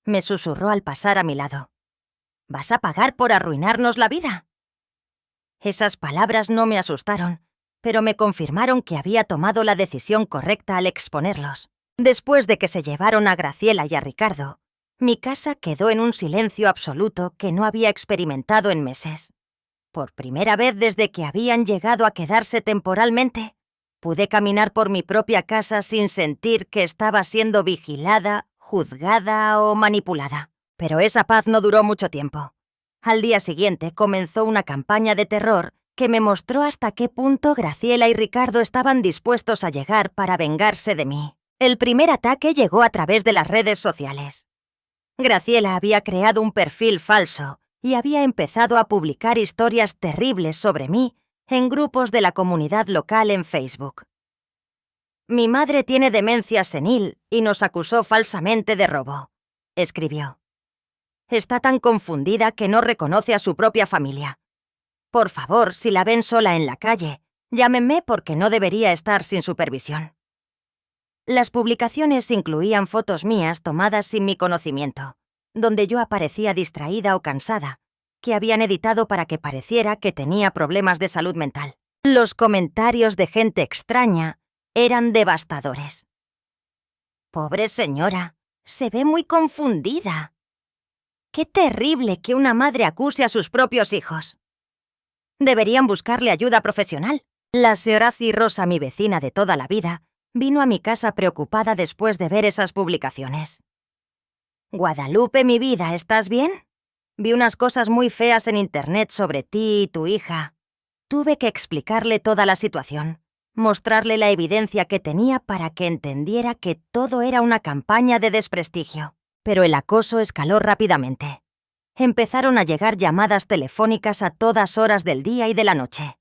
me susurró al pasar a mi lado. «¿Vas a pagar por arruinarnos la vida?». Esas palabras no me asustaron, pero me confirmaron que había tomado la decisión correcta al exponerlos. Después de que se llevaron a Graciela y a Ricardo, mi casa quedó en un silencio absoluto que no había experimentado en meses. Por primera vez desde que habían llegado a quedarse temporalmente, pude caminar por mi propia casa sin sentir que estaba siendo vigilada, juzgada o manipulada. Pero esa paz no duró mucho tiempo. Al día siguiente comenzó una campaña de terror que me mostró hasta qué punto Graciela y Ricardo estaban dispuestos a llegar para vengarse de mí. El primer ataque llegó a través de las redes sociales. Graciela había creado un perfil falso y había empezado a publicar historias terribles sobre mí en grupos de la comunidad local en Facebook. «Mi madre tiene demencia senil y nos acusó falsamente de robo», escribió. «Está tan confundida que no reconoce a su propia familia. Por favor, si la ven sola en la calle, llámenme porque no debería estar sin supervisión». Las publicaciones incluían fotos mías tomadas sin mi conocimiento, donde yo aparecía distraída o cansada, que habían editado para que pareciera que tenía problemas de salud mental. Los comentarios de gente extraña eran devastadores. «Pobre señora, se ve muy confundida. Qué terrible que una madre acuse a sus propios hijos. Deberían buscarle ayuda profesional». La señora Rosa, mi vecina de toda la vida, vino a mi casa preocupada después de ver esas publicaciones. «Guadalupe, mi vida, ¿estás bien? Vi unas cosas muy feas en internet sobre ti y tu hija». Tuve que explicarle toda la situación, mostrarle la evidencia que tenía para que entendiera que todo era una campaña de desprestigio. Pero el acoso escaló rápidamente. Empezaron a llegar llamadas telefónicas a todas horas del día y de la noche.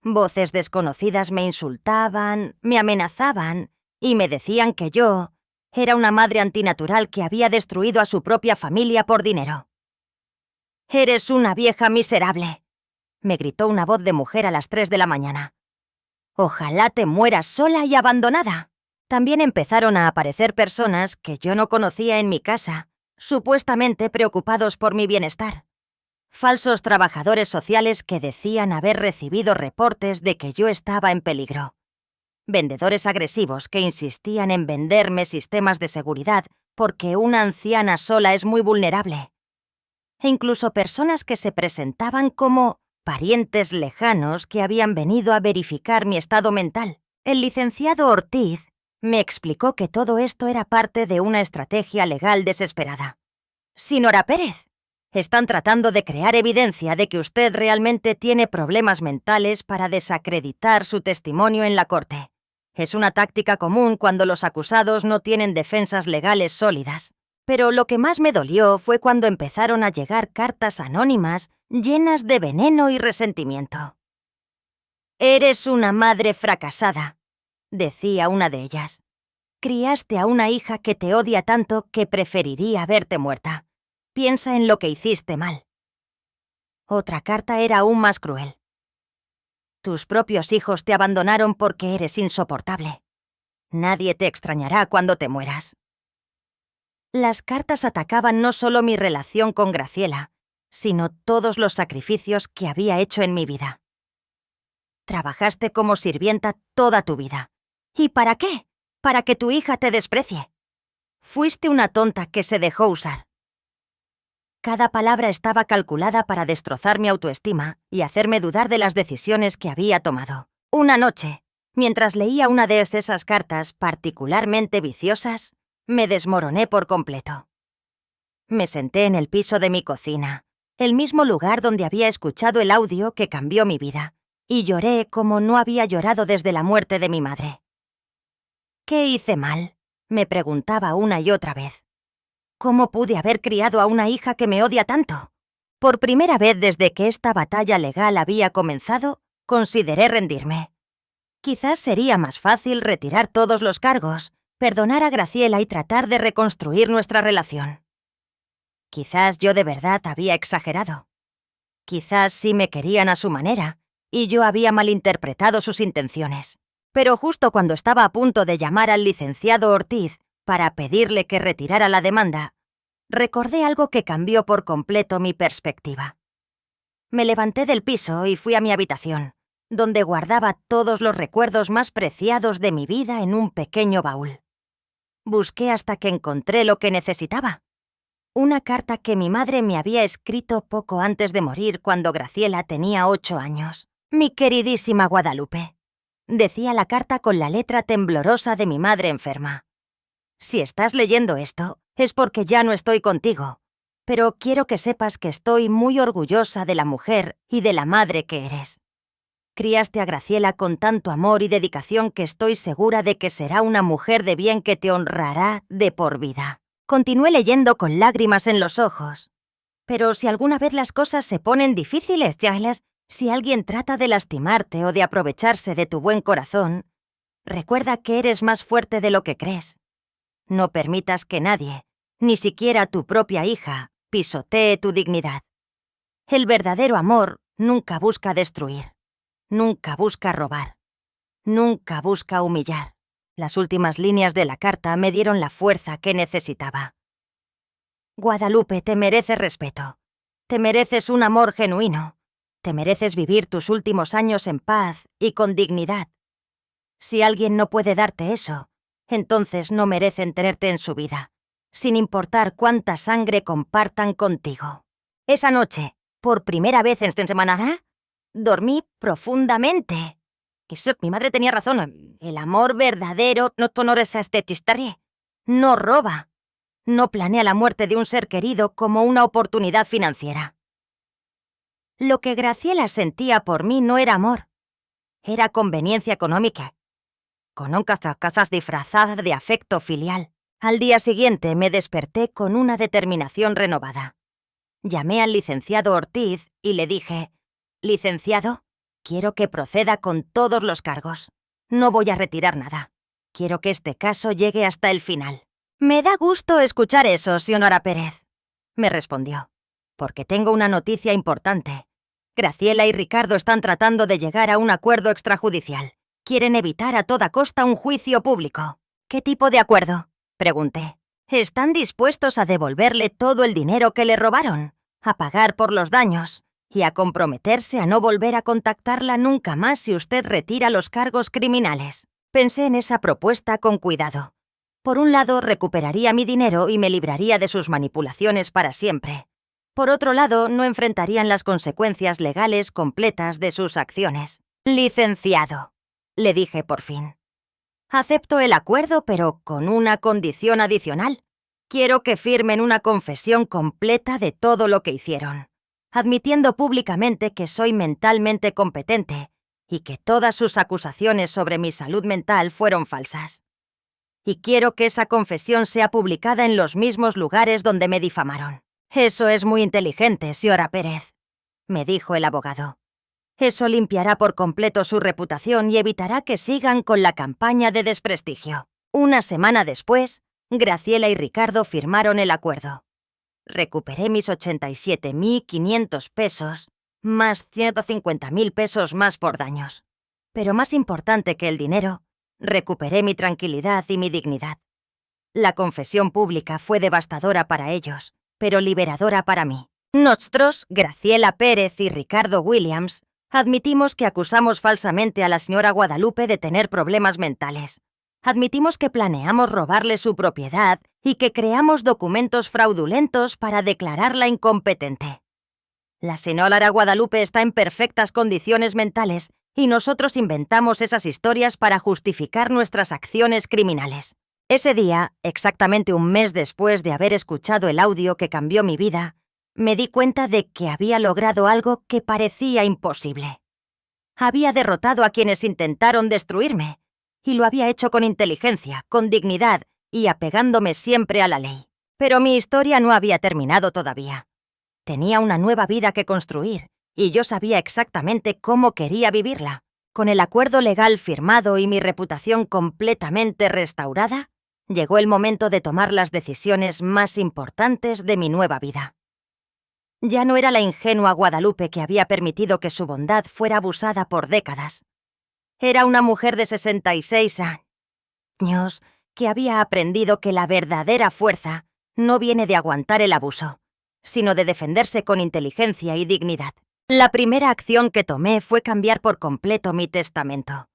Voces desconocidas me insultaban, me amenazaban y me decían que yo era una madre antinatural que había destruido a su propia familia por dinero. «Eres una vieja miserable», me gritó una voz de mujer a las 3 de la mañana. «Ojalá te mueras sola y abandonada». También empezaron a aparecer personas que yo no conocía en mi casa, supuestamente preocupados por mi bienestar. Falsos trabajadores sociales que decían haber recibido reportes de que yo estaba en peligro. Vendedores agresivos que insistían en venderme sistemas de seguridad porque una anciana sola es muy vulnerable. E incluso personas que se presentaban como parientes lejanos que habían venido a verificar mi estado mental. El licenciado Ortiz me explicó que todo esto era parte de una estrategia legal desesperada. «Señora Pérez, están tratando de crear evidencia de que usted realmente tiene problemas mentales para desacreditar su testimonio en la corte. Es una táctica común cuando los acusados no tienen defensas legales sólidas. Pero lo que más me dolió fue cuando empezaron a llegar cartas anónimas llenas de veneno y resentimiento. «Eres una madre fracasada», decía una de ellas. «Criaste a una hija que te odia tanto que preferiría verte muerta. Piensa en lo que hiciste mal». Otra carta era aún más cruel. «Tus propios hijos te abandonaron porque eres insoportable. Nadie te extrañará cuando te mueras». Las cartas atacaban no solo mi relación con Graciela, sino todos los sacrificios que había hecho en mi vida. «Trabajaste como sirvienta toda tu vida. ¿Y para qué? Para que tu hija te desprecie. Fuiste una tonta que se dejó usar». Cada palabra estaba calculada para destrozar mi autoestima y hacerme dudar de las decisiones que había tomado. Una noche, mientras leía una de esas cartas particularmente viciosas, me desmoroné por completo. Me senté en el piso de mi cocina, el mismo lugar donde había escuchado el audio que cambió mi vida, y lloré como no había llorado desde la muerte de mi madre. ¿Qué hice mal?, me preguntaba una y otra vez. ¿Cómo pude haber criado a una hija que me odia tanto? Por primera vez desde que esta batalla legal había comenzado, consideré rendirme. Quizás sería más fácil retirar todos los cargos, perdonar a Graciela y tratar de reconstruir nuestra relación. Quizás yo de verdad había exagerado. Quizás sí me querían a su manera, y yo había malinterpretado sus intenciones. Pero justo cuando estaba a punto de llamar al licenciado Ortiz para pedirle que retirara la demanda, recordé algo que cambió por completo mi perspectiva. Me levanté del piso y fui a mi habitación, donde guardaba todos los recuerdos más preciados de mi vida en un pequeño baúl. Busqué hasta que encontré lo que necesitaba. Una carta que mi madre me había escrito poco antes de morir cuando Graciela tenía 8 años. Mi queridísima Guadalupe, decía la carta con la letra temblorosa de mi madre enferma. Si estás leyendo esto, es porque ya no estoy contigo, pero quiero que sepas que estoy muy orgullosa de la mujer y de la madre que eres. Criaste a Graciela con tanto amor y dedicación que estoy segura de que será una mujer de bien que te honrará de por vida. Continué leyendo con lágrimas en los ojos. Pero si alguna vez las cosas se ponen difíciles, Giles, si alguien trata de lastimarte o de aprovecharse de tu buen corazón, recuerda que eres más fuerte de lo que crees. No permitas que nadie, ni siquiera tu propia hija, pisotee tu dignidad. El verdadero amor nunca busca destruir. Nunca busca robar. Nunca busca humillar. Las últimas líneas de la carta me dieron la fuerza que necesitaba. Guadalupe, te mereces respeto. Te mereces un amor genuino. Te mereces vivir tus últimos años en paz y con dignidad. Si alguien no puede darte eso, entonces no merecen tenerte en su vida, sin importar cuánta sangre compartan contigo. Esa noche, por primera vez en esta semana, dormí profundamente. Mi madre tenía razón. El amor verdadero no roba. No planea la muerte de un ser querido como una oportunidad financiera. Lo que Graciela sentía por mí no era amor. Era conveniencia económica. Con casas disfrazadas de afecto filial. Al día siguiente me desperté con una determinación renovada. Llamé al licenciado Ortiz y le dije: «Licenciado, quiero que proceda con todos los cargos. No voy a retirar nada. Quiero que este caso llegue hasta el final». «Me da gusto escuchar eso, señora Pérez», me respondió, «porque tengo una noticia importante. Graciela y Ricardo están tratando de llegar a un acuerdo extrajudicial. Quieren evitar a toda costa un juicio público». «¿Qué tipo de acuerdo?», pregunté. «¿Están dispuestos a devolverle todo el dinero que le robaron, a pagar por los daños y a comprometerse a no volver a contactarla nunca más si usted retira los cargos criminales?» Pensé en esa propuesta con cuidado. Por un lado, recuperaría mi dinero y me libraría de sus manipulaciones para siempre. Por otro lado, no enfrentarían las consecuencias legales completas de sus acciones. «Licenciado», le dije por fin. «Acepto el acuerdo, pero con una condición adicional. Quiero que firmen una confesión completa de todo lo que hicieron, admitiendo públicamente que soy mentalmente competente y que todas sus acusaciones sobre mi salud mental fueron falsas. Y quiero que esa confesión sea publicada en los mismos lugares donde me difamaron». «Eso es muy inteligente, señora Pérez», me dijo el abogado. «Eso limpiará por completo su reputación y evitará que sigan con la campaña de desprestigio». Una semana después, Graciela y Ricardo firmaron el acuerdo. Recuperé mis 87.500 pesos, más 150.000 pesos más por daños. Pero más importante que el dinero, recuperé mi tranquilidad y mi dignidad. La confesión pública fue devastadora para ellos, pero liberadora para mí. Nosotros, Graciela Pérez y Ricardo Williams, admitimos que acusamos falsamente a la señora Guadalupe de tener problemas mentales. Admitimos que planeamos robarle su propiedad y que creamos documentos fraudulentos para declararla incompetente. La señora Guadalupe está en perfectas condiciones mentales y nosotros inventamos esas historias para justificar nuestras acciones criminales. Ese día, exactamente un mes después de haber escuchado el audio que cambió mi vida, me di cuenta de que había logrado algo que parecía imposible. Había derrotado a quienes intentaron destruirme, y lo había hecho con inteligencia, con dignidad y apegándome siempre a la ley. Pero mi historia no había terminado todavía. Tenía una nueva vida que construir, y yo sabía exactamente cómo quería vivirla. Con el acuerdo legal firmado y mi reputación completamente restaurada, Llegó el momento de tomar las decisiones más importantes de mi nueva vida. Ya no era la ingenua Guadalupe que había permitido que su bondad fuera abusada por décadas. Era una mujer de 66 años que había aprendido que la verdadera fuerza no viene de aguantar el abuso, sino de defenderse con inteligencia y dignidad. La primera acción que tomé fue cambiar por completo mi testamento.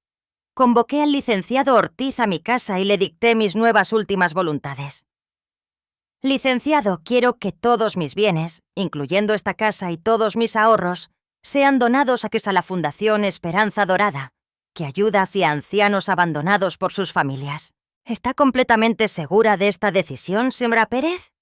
Convoqué al licenciado Ortiz a mi casa y le dicté mis nuevas últimas voluntades. Licenciado, quiero que todos mis bienes, incluyendo esta casa y todos mis ahorros, sean donados a la Fundación Esperanza Dorada, que ayuda a ancianos abandonados por sus familias. ¿Está completamente segura de esta decisión, señora Pérez?,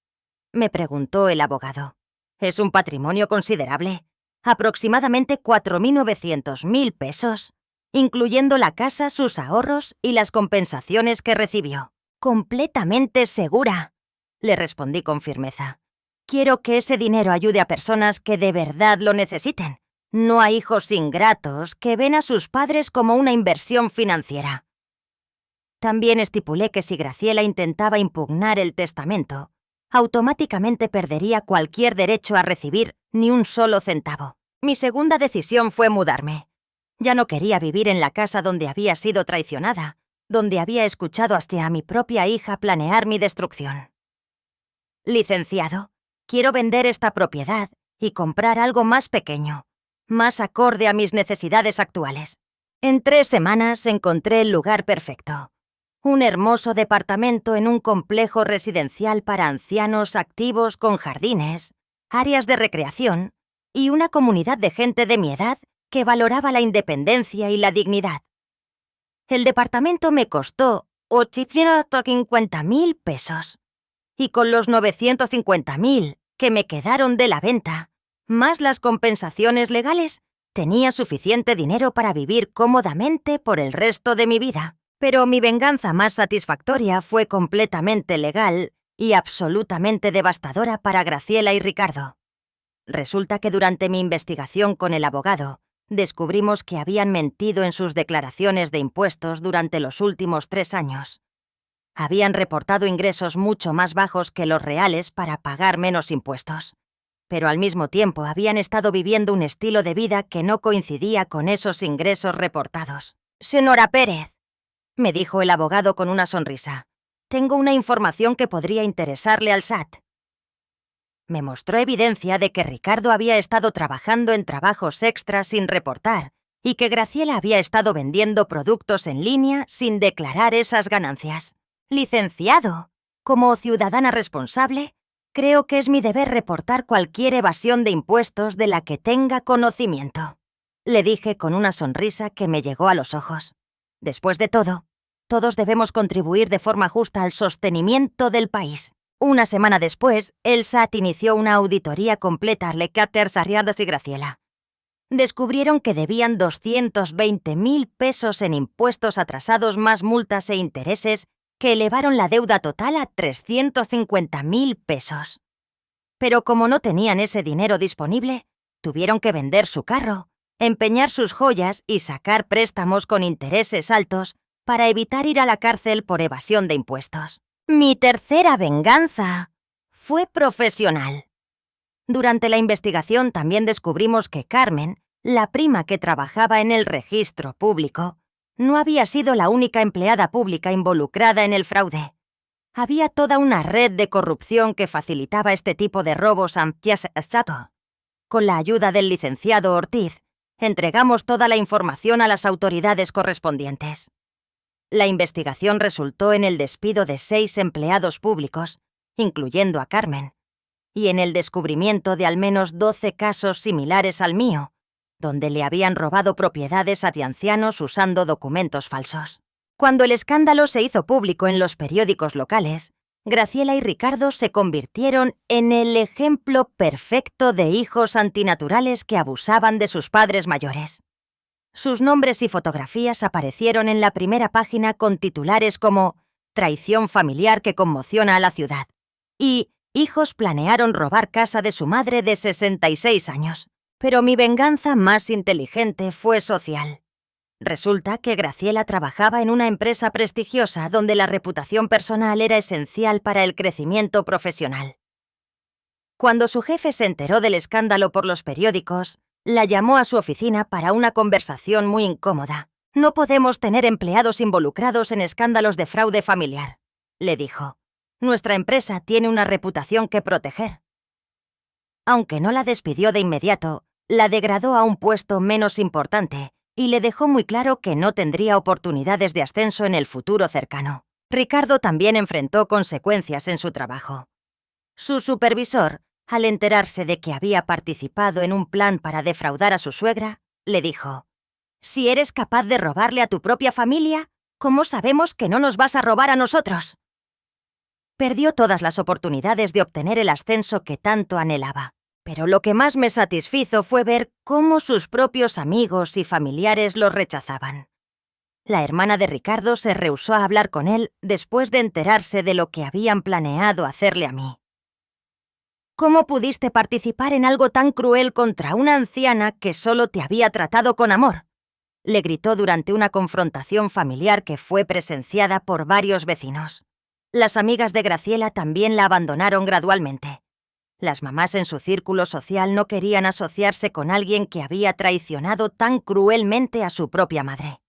me preguntó el abogado. Es un patrimonio considerable, aproximadamente 4.900.000 pesos, incluyendo la casa, sus ahorros y las compensaciones que recibió. Completamente segura, le respondí con firmeza. Quiero que ese dinero ayude a personas que de verdad lo necesiten, no a hijos ingratos que ven a sus padres como una inversión financiera. También estipulé que si Graciela intentaba impugnar el testamento, automáticamente perdería cualquier derecho a recibir ni un solo centavo. Mi segunda decisión fue mudarme. Ya no quería vivir en la casa donde había sido traicionada, donde había escuchado hasta a mi propia hija planear mi destrucción. Licenciado, quiero vender esta propiedad y comprar algo más pequeño, más acorde a mis necesidades actuales. En 3 semanas encontré el lugar perfecto. Un hermoso departamento en un complejo residencial para ancianos activos con jardines, áreas de recreación y una comunidad de gente de mi edad que valoraba la independencia y la dignidad. El departamento me costó 850.000 pesos. Y con los 950.000 que me quedaron de la venta, más las compensaciones legales, tenía suficiente dinero para vivir cómodamente por el resto de mi vida. Pero mi venganza más satisfactoria fue completamente legal y absolutamente devastadora para Graciela y Ricardo. Resulta que durante mi investigación con el abogado, descubrimos que habían mentido en sus declaraciones de impuestos durante los últimos 3 años. Habían reportado ingresos mucho más bajos que los reales para pagar menos impuestos, pero al mismo tiempo habían estado viviendo un estilo de vida que no coincidía con esos ingresos reportados. «Señora Pérez», me dijo el abogado con una sonrisa, «tengo una información que podría interesarle al SAT». Me mostró evidencia de que Ricardo había estado trabajando en trabajos extras sin reportar y que Graciela había estado vendiendo productos en línea sin declarar esas ganancias. Licenciado, como ciudadana responsable, creo que es mi deber reportar cualquier evasión de impuestos de la que tenga conocimiento, le dije con una sonrisa que me llegó a los ojos. Después de todo, todos debemos contribuir de forma justa al sostenimiento del país. Una semana después, el SAT inició una auditoría completa a Lecaters, Arriadas y Graciela. Descubrieron que debían 220.000 pesos en impuestos atrasados más multas e intereses que elevaron la deuda total a 350.000 pesos. Pero como no tenían ese dinero disponible, tuvieron que vender su carro, empeñar sus joyas y sacar préstamos con intereses altos para evitar ir a la cárcel por evasión de impuestos. Mi tercera venganza fue profesional. Durante la investigación también descubrimos que Carmen, la prima que trabajaba en el registro público, no había sido la única empleada pública involucrada en el fraude. Había toda una red de corrupción que facilitaba este tipo de robos sato. Con la ayuda del licenciado Ortiz, entregamos toda la información a las autoridades correspondientes. La investigación resultó en el despido de 6 empleados públicos, incluyendo a Carmen, y en el descubrimiento de al menos 12 casos similares al mío, donde le habían robado propiedades a ancianos usando documentos falsos. Cuando el escándalo se hizo público en los periódicos locales, Graciela y Ricardo se convirtieron en el ejemplo perfecto de hijos antinaturales que abusaban de sus padres mayores. Sus nombres y fotografías aparecieron en la primera página con titulares como «Traición familiar que conmociona a la ciudad» y «Hijos planearon robar casa de su madre de 66 años». Pero mi venganza más inteligente fue social. Resulta que Graciela trabajaba en una empresa prestigiosa donde la reputación personal era esencial para el crecimiento profesional. Cuando su jefe se enteró del escándalo por los periódicos, la llamó a su oficina para una conversación muy incómoda. «No podemos tener empleados involucrados en escándalos de fraude familiar», le dijo. «Nuestra empresa tiene una reputación que proteger». Aunque no la despidió de inmediato, la degradó a un puesto menos importante y le dejó muy claro que no tendría oportunidades de ascenso en el futuro cercano. Ricardo también enfrentó consecuencias en su trabajo. Su supervisor, al enterarse de que había participado en un plan para defraudar a su suegra, le dijo: «Si eres capaz de robarle a tu propia familia, ¿cómo sabemos que no nos vas a robar a nosotros?». Perdió todas las oportunidades de obtener el ascenso que tanto anhelaba. Pero lo que más me satisfizo fue ver cómo sus propios amigos y familiares lo rechazaban. La hermana de Ricardo se rehusó a hablar con él después de enterarse de lo que habían planeado hacerle a mí. «¿Cómo pudiste participar en algo tan cruel contra una anciana que solo te había tratado con amor?», le gritó durante una confrontación familiar que fue presenciada por varios vecinos. Las amigas de Graciela también la abandonaron gradualmente. Las mamás en su círculo social no querían asociarse con alguien que había traicionado tan cruelmente a su propia madre.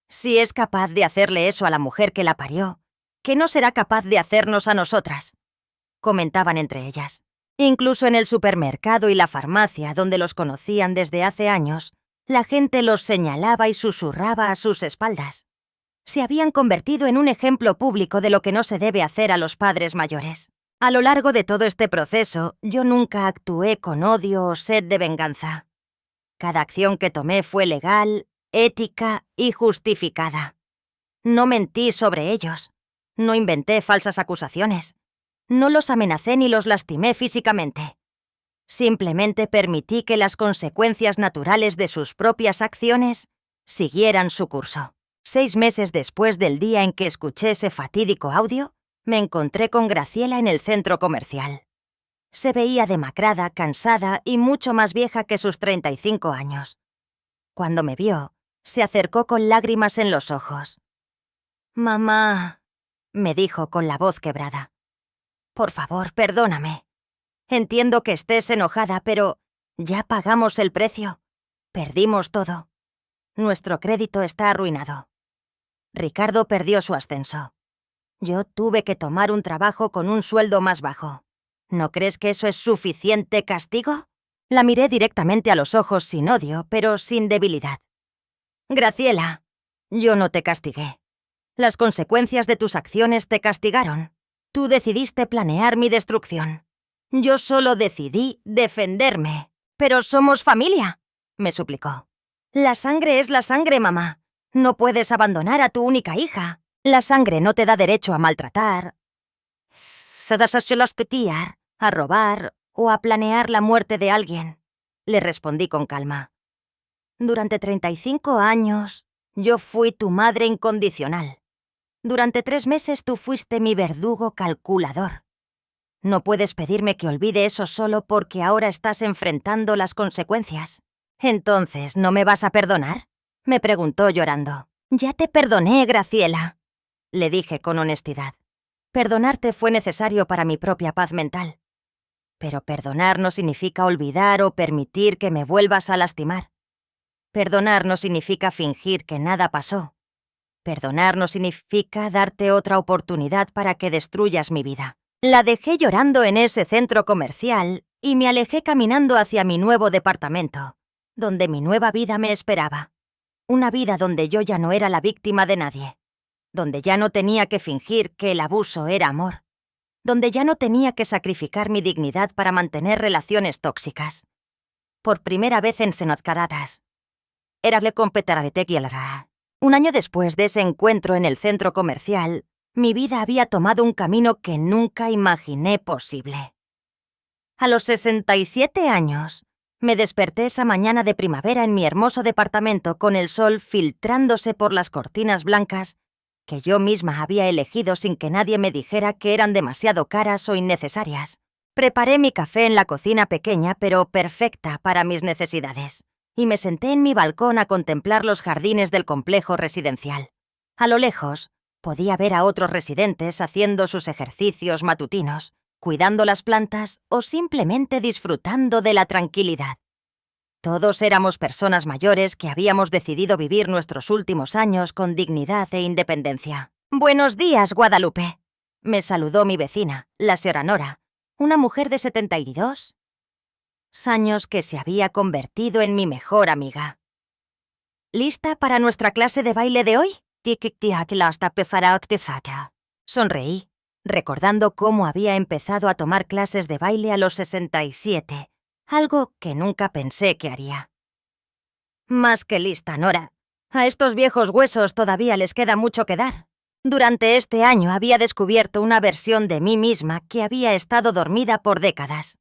«Si es capaz de hacerle eso a la mujer que la parió, ¿qué no será capaz de hacernos a nosotras?», comentaban entre ellas. Incluso en el supermercado y la farmacia, donde los conocían desde hace años, la gente los señalaba y susurraba a sus espaldas. Se habían convertido en un ejemplo público de lo que no se debe hacer a los padres mayores. A lo largo de todo este proceso, yo nunca actué con odio o sed de venganza. Cada acción que tomé fue legal, ética y justificada. No mentí sobre ellos. No inventé falsas acusaciones. No los amenacé ni los lastimé físicamente. Simplemente permití que las consecuencias naturales de sus propias acciones siguieran su curso. 6 meses después del día en que escuché ese fatídico audio, me encontré con Graciela en el centro comercial. Se veía demacrada, cansada y mucho más vieja que sus 35 años. Cuando me vio, se acercó con lágrimas en los ojos. «Mamá», me dijo con la voz quebrada, «por favor, perdóname. Entiendo que estés enojada, pero ya pagamos el precio. Perdimos todo. Nuestro crédito está arruinado. Ricardo perdió su ascenso. Yo tuve que tomar un trabajo con un sueldo más bajo. ¿No crees que eso es suficiente castigo?». La miré directamente a los ojos sin odio, pero sin debilidad. «Graciela, yo no te castigué. Las consecuencias de tus acciones te castigaron. Tú decidiste planear mi destrucción. Yo solo decidí defenderme. Pero somos familia», me suplicó. «La sangre es la sangre, mamá. No puedes abandonar a tu única hija. La sangre no te da derecho a maltratar, a robar o a planear la muerte de alguien», le respondí con calma. «Durante 35 años, yo fui tu madre incondicional. Durante 3 meses tú fuiste mi verdugo calculador. No puedes pedirme que olvide eso solo porque ahora estás enfrentando las consecuencias. ¿Entonces no me vas a perdonar?», me preguntó llorando. «Ya te perdoné, Graciela», le dije con honestidad. Perdonarte fue necesario para mi propia paz mental. Pero perdonar no significa olvidar o permitir que me vuelvas a lastimar. Perdonar no significa fingir que nada pasó. Perdonar no significa darte otra oportunidad para que destruyas mi vida. La dejé llorando en ese centro comercial y me alejé caminando hacia mi nuevo departamento, donde mi nueva vida me esperaba. Una vida donde yo ya no era la víctima de nadie. Donde ya no tenía que fingir que el abuso era amor. Donde ya no tenía que sacrificar mi dignidad para mantener relaciones tóxicas. Por primera vez en Senotskadatas. Un año después de ese encuentro en el centro comercial, mi vida había tomado un camino que nunca imaginé posible. A los 67 años, me desperté esa mañana de primavera en mi hermoso departamento con el sol filtrándose por las cortinas blancas que yo misma había elegido sin que nadie me dijera que eran demasiado caras o innecesarias. Preparé mi café en la cocina pequeña pero perfecta para mis necesidades. y me senté en mi balcón a contemplar los jardines del complejo residencial. A lo lejos, podía ver a otros residentes haciendo sus ejercicios matutinos, cuidando las plantas o simplemente disfrutando de la tranquilidad. Todos éramos personas mayores que habíamos decidido vivir nuestros últimos años con dignidad e independencia. «Buenos días, Guadalupe», me saludó mi vecina, la señora Nora, una mujer de 72 años que se había convertido en mi mejor amiga. «¿Lista para nuestra clase de baile de hoy?» Sonreí, recordando cómo había empezado a tomar clases de baile a los 67, algo que nunca pensé que haría. «Más que lista, Nora. A estos viejos huesos todavía les queda mucho que dar. Durante este año había descubierto una versión de mí misma que había estado dormida por décadas.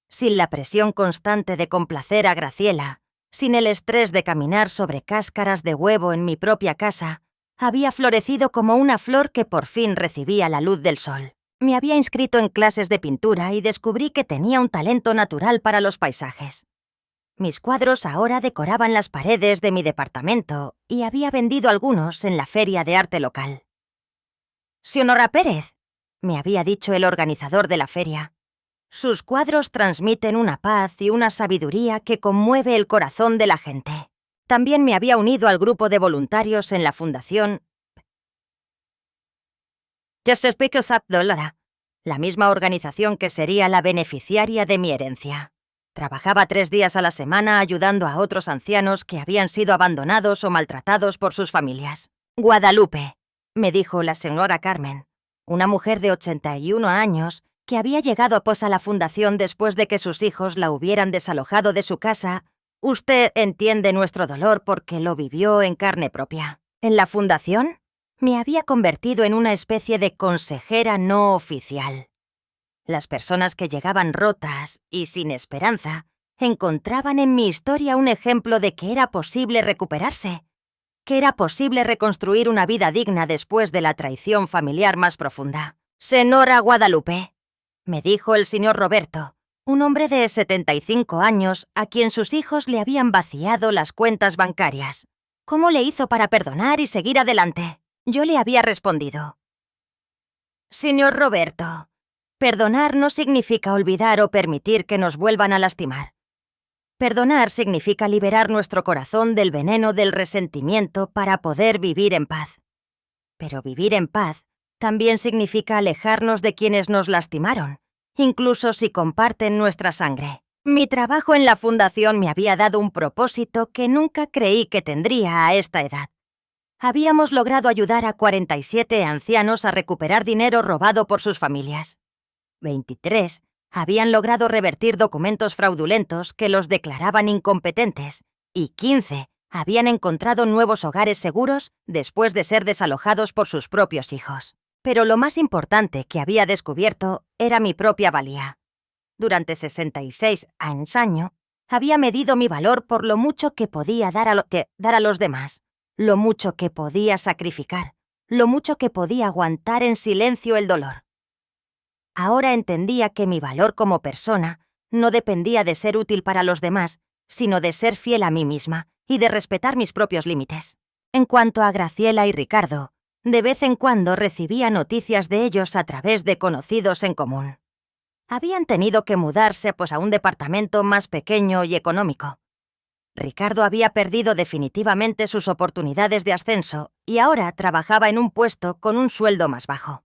Sin la presión constante de complacer a Graciela, sin el estrés de caminar sobre cáscaras de huevo en mi propia casa, había florecido como una flor que por fin recibía la luz del sol. Me había inscrito en clases de pintura y descubrí que tenía un talento natural para los paisajes. Mis cuadros ahora decoraban las paredes de mi departamento y había vendido algunos en la feria de arte local. «Sionora Pérez», me había dicho el organizador de la feria. «Sus cuadros transmiten una paz y una sabiduría que conmueve el corazón de la gente». También me había unido al grupo de voluntarios en la fundación la misma organización que sería la beneficiaria de mi herencia. Trabajaba 3 días a la semana ayudando a otros ancianos que habían sido abandonados o maltratados por sus familias. «Guadalupe», me dijo la señora Carmen, una mujer de 81 años que había llegado a la fundación después de que sus hijos la hubieran desalojado de su casa. «Usted entiende nuestro dolor porque lo vivió en carne propia. En la fundación me había convertido en una especie de consejera no oficial. Las personas que llegaban rotas y sin esperanza encontraban en mi historia un ejemplo de que era posible recuperarse, que era posible reconstruir una vida digna después de la traición familiar más profunda. «Señora Guadalupe», me dijo el señor Roberto, un hombre de 75 años a quien sus hijos le habían vaciado las cuentas bancarias. ¿Cómo le hizo para perdonar y seguir adelante? Yo le había respondido: «Señor Roberto, perdonar no significa olvidar o permitir que nos vuelvan a lastimar. Perdonar significa liberar nuestro corazón del veneno del resentimiento para poder vivir en paz. Pero vivir en paz también significa alejarnos de quienes nos lastimaron, incluso si comparten nuestra sangre». Mi trabajo en la fundación me había dado un propósito que nunca creí que tendría a esta edad. Habíamos logrado ayudar a 47 ancianos a recuperar dinero robado por sus familias. 23 habían logrado revertir documentos fraudulentos que los declaraban incompetentes, y 15 habían encontrado nuevos hogares seguros después de ser desalojados por sus propios hijos. Pero lo más importante que había descubierto era mi propia valía. Durante 66 años había medido mi valor por lo mucho que podía dar a los demás, lo mucho que podía sacrificar, lo mucho que podía aguantar en silencio el dolor. Ahora entendía que mi valor como persona no dependía de ser útil para los demás, sino de ser fiel a mí misma y de respetar mis propios límites. En cuanto a Graciela y Ricardo, de vez en cuando recibía noticias de ellos a través de conocidos en común. Habían tenido que mudarse a un departamento más pequeño y económico. Ricardo había perdido definitivamente sus oportunidades de ascenso y ahora trabajaba en un puesto con un sueldo más bajo.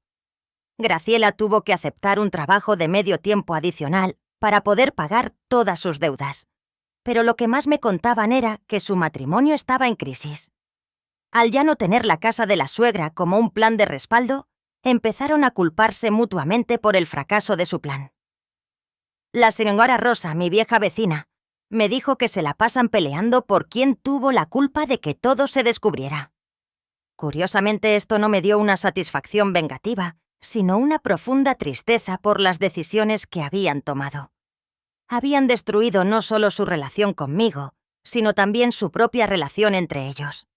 Graciela tuvo que aceptar un trabajo de medio tiempo adicional para poder pagar todas sus deudas. Pero lo que más me contaban era que su matrimonio estaba en crisis. Al ya no tener la casa de la suegra como un plan de respaldo, empezaron a culparse mutuamente por el fracaso de su plan. La señora Rosa, mi vieja vecina, me dijo que se la pasan peleando por quién tuvo la culpa de que todo se descubriera. Curiosamente, esto no me dio una satisfacción vengativa, sino una profunda tristeza por las decisiones que habían tomado. Habían destruido no solo su relación conmigo, sino también su propia relación entre ellos.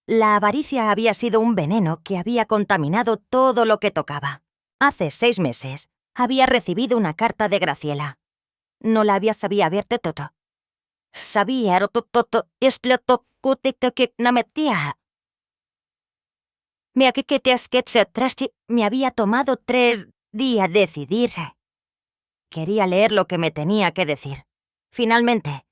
La avaricia había sido un veneno que había contaminado todo lo que tocaba. Hace 6 meses había recibido una carta de Graciela. No la había sabido abierto todo. Sabía me había tomado 3 días decidir. Quería leer lo que me tenía que decir. Finalmente,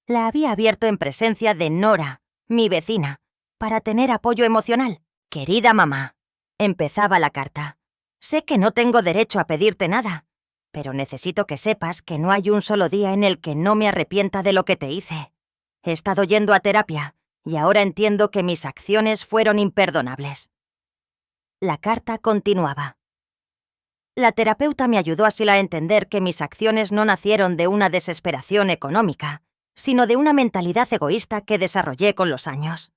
la había abierto en presencia de Nora, mi vecina, para tener apoyo emocional. Querida mamá, empezaba la carta. Sé que no tengo derecho a pedirte nada, pero necesito que sepas que no hay un solo día en el que no me arrepienta de lo que te hice. He estado yendo a terapia y ahora entiendo que mis acciones fueron imperdonables. La carta continuaba. La terapeuta me ayudó así a entender que mis acciones no nacieron de una desesperación económica, sino de una mentalidad egoísta que desarrollé con los años.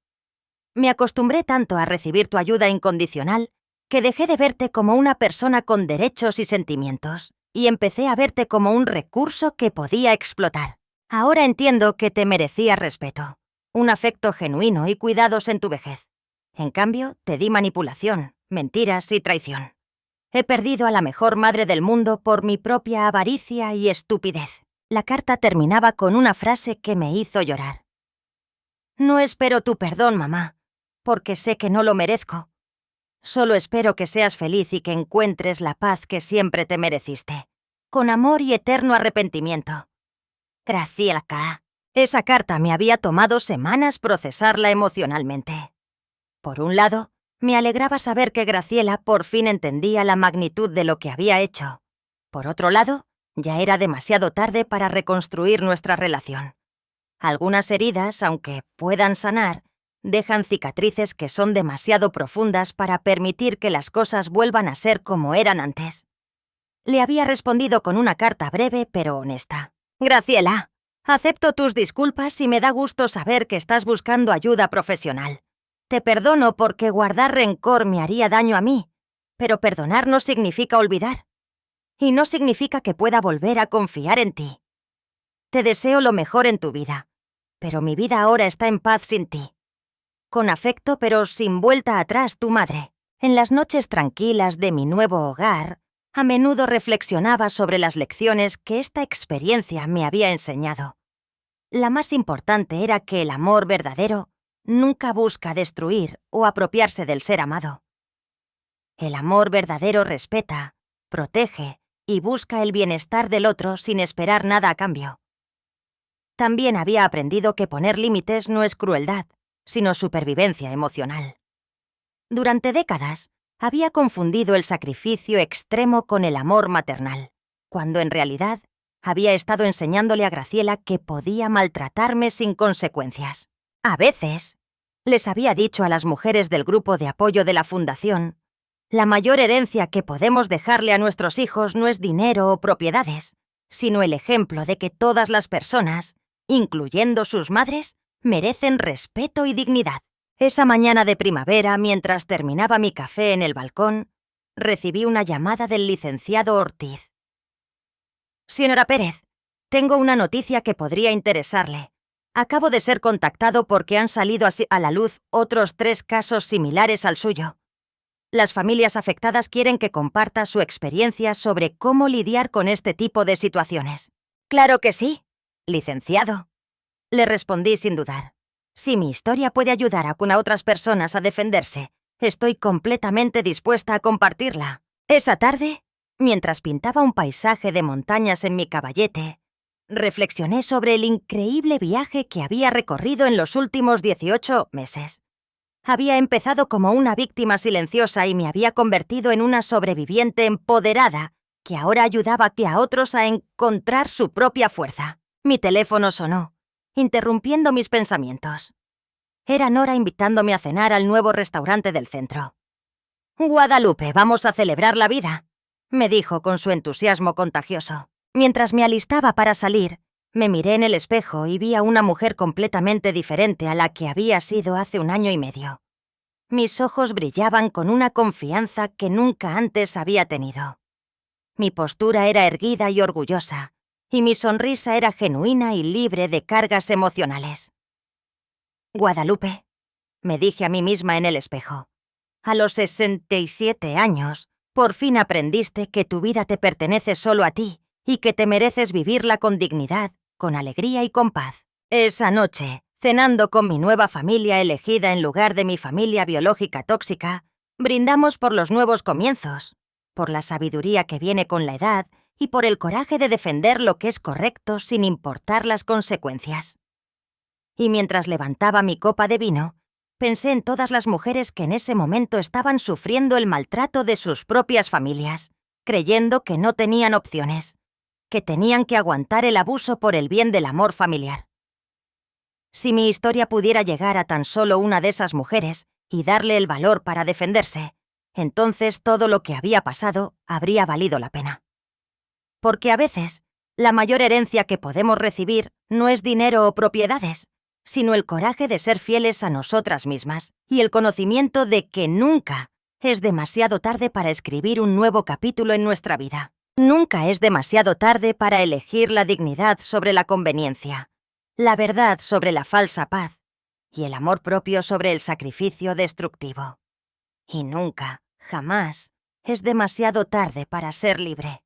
Me acostumbré tanto a recibir tu ayuda incondicional que dejé de verte como una persona con derechos y sentimientos, y empecé a verte como un recurso que podía explotar. Ahora entiendo que te merecías respeto, un afecto genuino y cuidados en tu vejez. En cambio, te di manipulación, mentiras y traición. He perdido a la mejor madre del mundo por mi propia avaricia y estupidez. La carta terminaba con una frase que me hizo llorar. No espero tu perdón, mamá, porque sé que no lo merezco. Solo espero que seas feliz y que encuentres la paz que siempre te mereciste, con amor y eterno arrepentimiento. Graciela. Esa carta me había tomado semanas procesarla emocionalmente. Por un lado, me alegraba saber que Graciela por fin entendía la magnitud de lo que había hecho. Por otro lado, ya era demasiado tarde para reconstruir nuestra relación. Algunas heridas, aunque puedan sanar, dejan cicatrices que son demasiado profundas para permitir que las cosas vuelvan a ser como eran antes. Le había respondido con una carta breve pero honesta. Graciela, acepto tus disculpas y me da gusto saber que estás buscando ayuda profesional. Te perdono porque guardar rencor me haría daño a mí, pero perdonar no significa olvidar. Y no significa que pueda volver a confiar en ti. Te deseo lo mejor en tu vida, pero mi vida ahora está en paz sin ti. Con afecto pero sin vuelta atrás, tu madre. En las noches tranquilas de mi nuevo hogar, a menudo reflexionaba sobre las lecciones que esta experiencia me había enseñado. La más importante era que el amor verdadero nunca busca destruir o apropiarse del ser amado. El amor verdadero respeta, protege y busca el bienestar del otro sin esperar nada a cambio. También había aprendido que poner límites no es crueldad, sino supervivencia emocional. Durante décadas, había confundido el sacrificio extremo con el amor maternal, cuando en realidad había estado enseñándole a Graciela que podía maltratarme sin consecuencias. A veces, les había dicho a las mujeres del grupo de apoyo de la fundación, la mayor herencia que podemos dejarle a nuestros hijos no es dinero o propiedades, sino el ejemplo de que todas las personas, incluyendo sus madres, merecen respeto y dignidad. Esa mañana de primavera, mientras terminaba mi café en el balcón, recibí una llamada del licenciado Ortiz. Señora Pérez, tengo una noticia que podría interesarle. Acabo de ser contactado porque han salido a la luz otros 3 casos similares al suyo. Las familias afectadas quieren que comparta su experiencia sobre cómo lidiar con este tipo de situaciones. Claro que sí, licenciado. Le respondí sin dudar. Si mi historia puede ayudar a otras personas a defenderse, estoy completamente dispuesta a compartirla. Esa tarde, mientras pintaba un paisaje de montañas en mi caballete, reflexioné sobre el increíble viaje que había recorrido en los últimos 18 meses. Había empezado como una víctima silenciosa y me había convertido en una sobreviviente empoderada que ahora ayudaba a otros a encontrar su propia fuerza. Mi teléfono sonó, interrumpiendo mis pensamientos. Era Nora invitándome a cenar al nuevo restaurante del centro. «Guadalupe, vamos a celebrar la vida», me dijo con su entusiasmo contagioso. Mientras me alistaba para salir, me miré en el espejo y vi a una mujer completamente diferente a la que había sido hace 1 año y medio. Mis ojos brillaban con una confianza que nunca antes había tenido. Mi postura era erguida y orgullosa, y mi sonrisa era genuina y libre de cargas emocionales. «Guadalupe», me dije a mí misma en el espejo, a los 67 años, por fin aprendiste que tu vida te pertenece solo a ti y que te mereces vivirla con dignidad, con alegría y con paz. Esa noche, cenando con mi nueva familia elegida en lugar de mi familia biológica tóxica, brindamos por los nuevos comienzos, por la sabiduría que viene con la edad y por el coraje de defender lo que es correcto sin importar las consecuencias. Y mientras levantaba mi copa de vino, pensé en todas las mujeres que en ese momento estaban sufriendo el maltrato de sus propias familias, creyendo que no tenían opciones, que tenían que aguantar el abuso por el bien del amor familiar. Si mi historia pudiera llegar a tan solo una de esas mujeres y darle el valor para defenderse, entonces todo lo que había pasado habría valido la pena. Porque a veces, la mayor herencia que podemos recibir no es dinero o propiedades, sino el coraje de ser fieles a nosotras mismas y el conocimiento de que nunca es demasiado tarde para escribir un nuevo capítulo en nuestra vida. Nunca es demasiado tarde para elegir la dignidad sobre la conveniencia, la verdad sobre la falsa paz y el amor propio sobre el sacrificio destructivo. Y nunca, jamás, es demasiado tarde para ser libre.